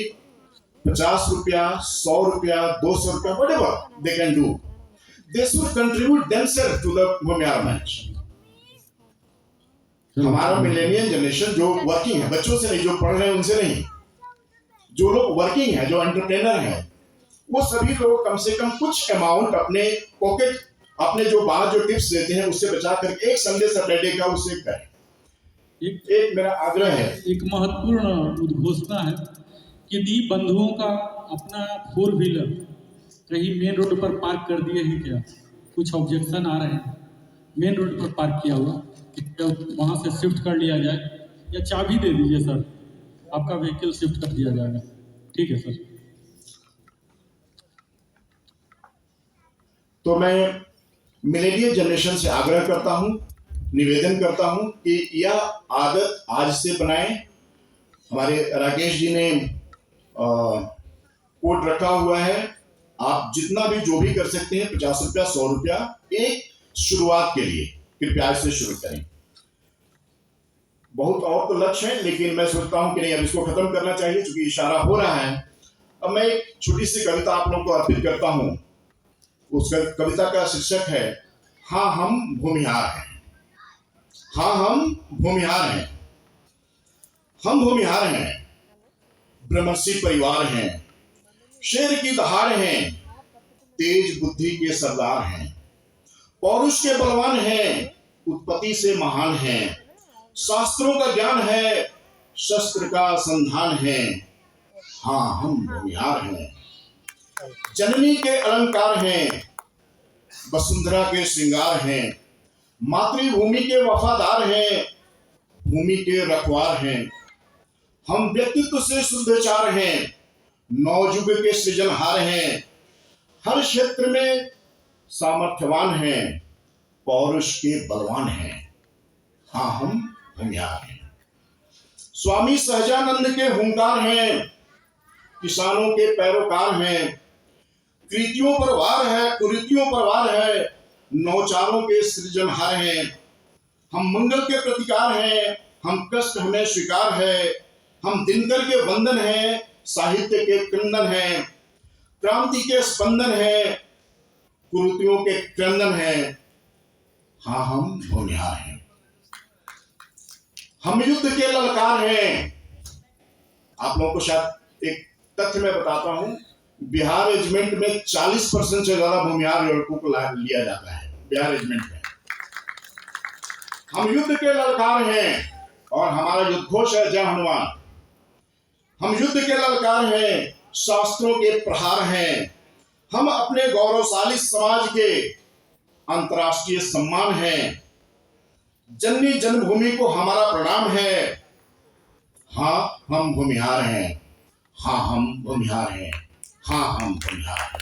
50 रुपया, 100 रुपया, 200 रुपया, whatever they can do, they should contribute themselves to the Bhumihar मंच। हमारा मिलेनियल जनरेशन जो वर्किंग है, बच्चों से नहीं, जो पढ़ रहे हैं उनसे नहीं, जो लोग वर्किंग है, जो एंटरप्रेनर है, वो सभी लोग कम से कम कुछ अमाउंट अपने पॉकेट, अपने जो बाहर जो टिप्स देते हैं उससे बचा करके एक संडे सैटरडे का उसे करें। एक मेरा आग्रह है। एक महत्वपूर्ण उद्घोषणा है कि यदि बंधुओं का अपना 4 व्हीलर कहीं मेन रोड पर पार्क कर दिए हैं, क्या कुछ ऑब्जेक्शन आ रहे हैं? मेन रोड पर पार्क किया हुआ, वहाँ से शिफ्ट कर लिया जाए, या चाबी दे दीजिए सर, आपका व्हीकल शिफ्ट कर दिया जाएगा। ठीक है सर। तो मैं मिलेनियल जनरेशन से आग्रह करता हूं, निवेदन करता हूं कि यह आदत आज से बनाएं। हमारे राकेश जी ने कोड रखा हुआ है, आप जितना भी जो भी कर सकते हैं, 50 रुपया, 100 रुपया, एक शुरुआत के लिए कृपया इससे शुरू करें। बहुत और तो लक्ष्य है, लेकिन मैं सोचता हूं कि नहीं, अब इसको खत्म करना चाहिए, क्योंकि इशारा हो रहा है। अब मैं एक छोटी सी कविता आप लोगों को अर्पित करता हूं। उस कविता का शीर्षक है हाँ हम भूमिहार हैं। हाँ हम भूमिहार हैं, हम भूमिहार हैं, ब्रह्मर्षि परिवार हैं, शेर की दहाड़ हैं, तेज बुद्धि के सरदार हैं, पौरुष के बलवान हैं, उत्पत्ति से महान हैं, शास्त्रों का ज्ञान है, शस्त्र का संधान है। हाँ हम भूमिहार हैं, जननी के अलंकार हैं, वसुंधरा के श्रृंगार हैं, मातृभूमि के वफादार हैं, भूमि के रखवार हैं। हम व्यक्तित्व से शुद्धचार हैं, नवयुग के सृजनहार हैं, हर क्षेत्र में सामर्थ्यवान हैं, पौरुष के बलवान हैं। हाँ हम भूमिहार हैं। स्वामी सहजानंद के हुंकार हैं, किसानों के पैरोकार हैं, कृतियों पर वार है, कुरीतियों पर वार है, नौचारों के सृजनहार हैं। हम मंगल के प्रतिकार हैं, हम कष्ट हमें स्वीकार है, हम दिनकर के वंदन हैं, साहित्य के क्रंदन हैं, क्रांति के स्पंदन हैं, कुरीतियों के क्रंदन हैं। हाँ हम भूमिहार हैं, हम युद्ध के ललकार हैं। आप लोगों को शायद एक तथ्य मैं बताता हूँ, बिहार रेजिमेंट में 40% से ज्यादा भूमिहार लड़कों को लिया जाता है बिहार रेजिमेंट में। हम युद्ध के ललकार हैं और हमारा युद्धघोष है जय हनुमान। हम युद्ध के ललकार हैं, शास्त्रों के प्रहार हैं, हम अपने गौरवशाली समाज के अंतर्राष्ट्रीय सम्मान हैं। जननी जन्मभूमि को हमारा प्रणाम है। हाँ हम भूमिहार हैं, हाँ हम भूमिहार हैं, हाँ हम भूमिहार हैं।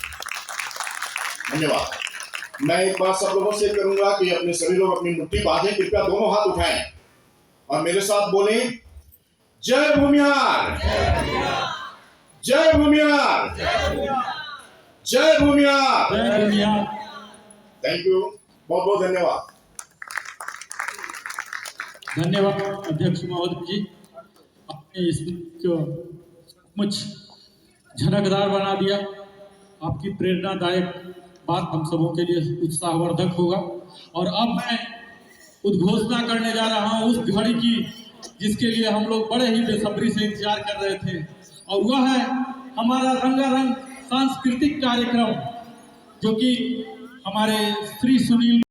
धन्यवाद। मैं एक बात सब लोगों से करूंगा कि अपने सभी लोग अपनी मुट्ठी बांधें, कृपया दोनों हाथ उठाएं और मेरे साथ बोलें, जय भूमिहार, जय भूमिहार, जय भूमिहार। थैंक यू, बहुत बहुत धन्यवाद। धन्यवाद अध्यक्ष महोदय जी, आपने इसको मुझ झनकदार बना दिया। आपकी प्रेरणादायक बात हम सबों के लिए उत्साहवर्धक होगा। और अब मैं उद्घोषणा करने जा रहा हूं उस घड़ी की जिसके लिए हम लोग बड़े ही बेसब्री से इंतजार कर रहे थे, और वह है हमारा रंगारंग सांस्कृतिक कार्यक्रम, जो कि हमारे श्री सुनील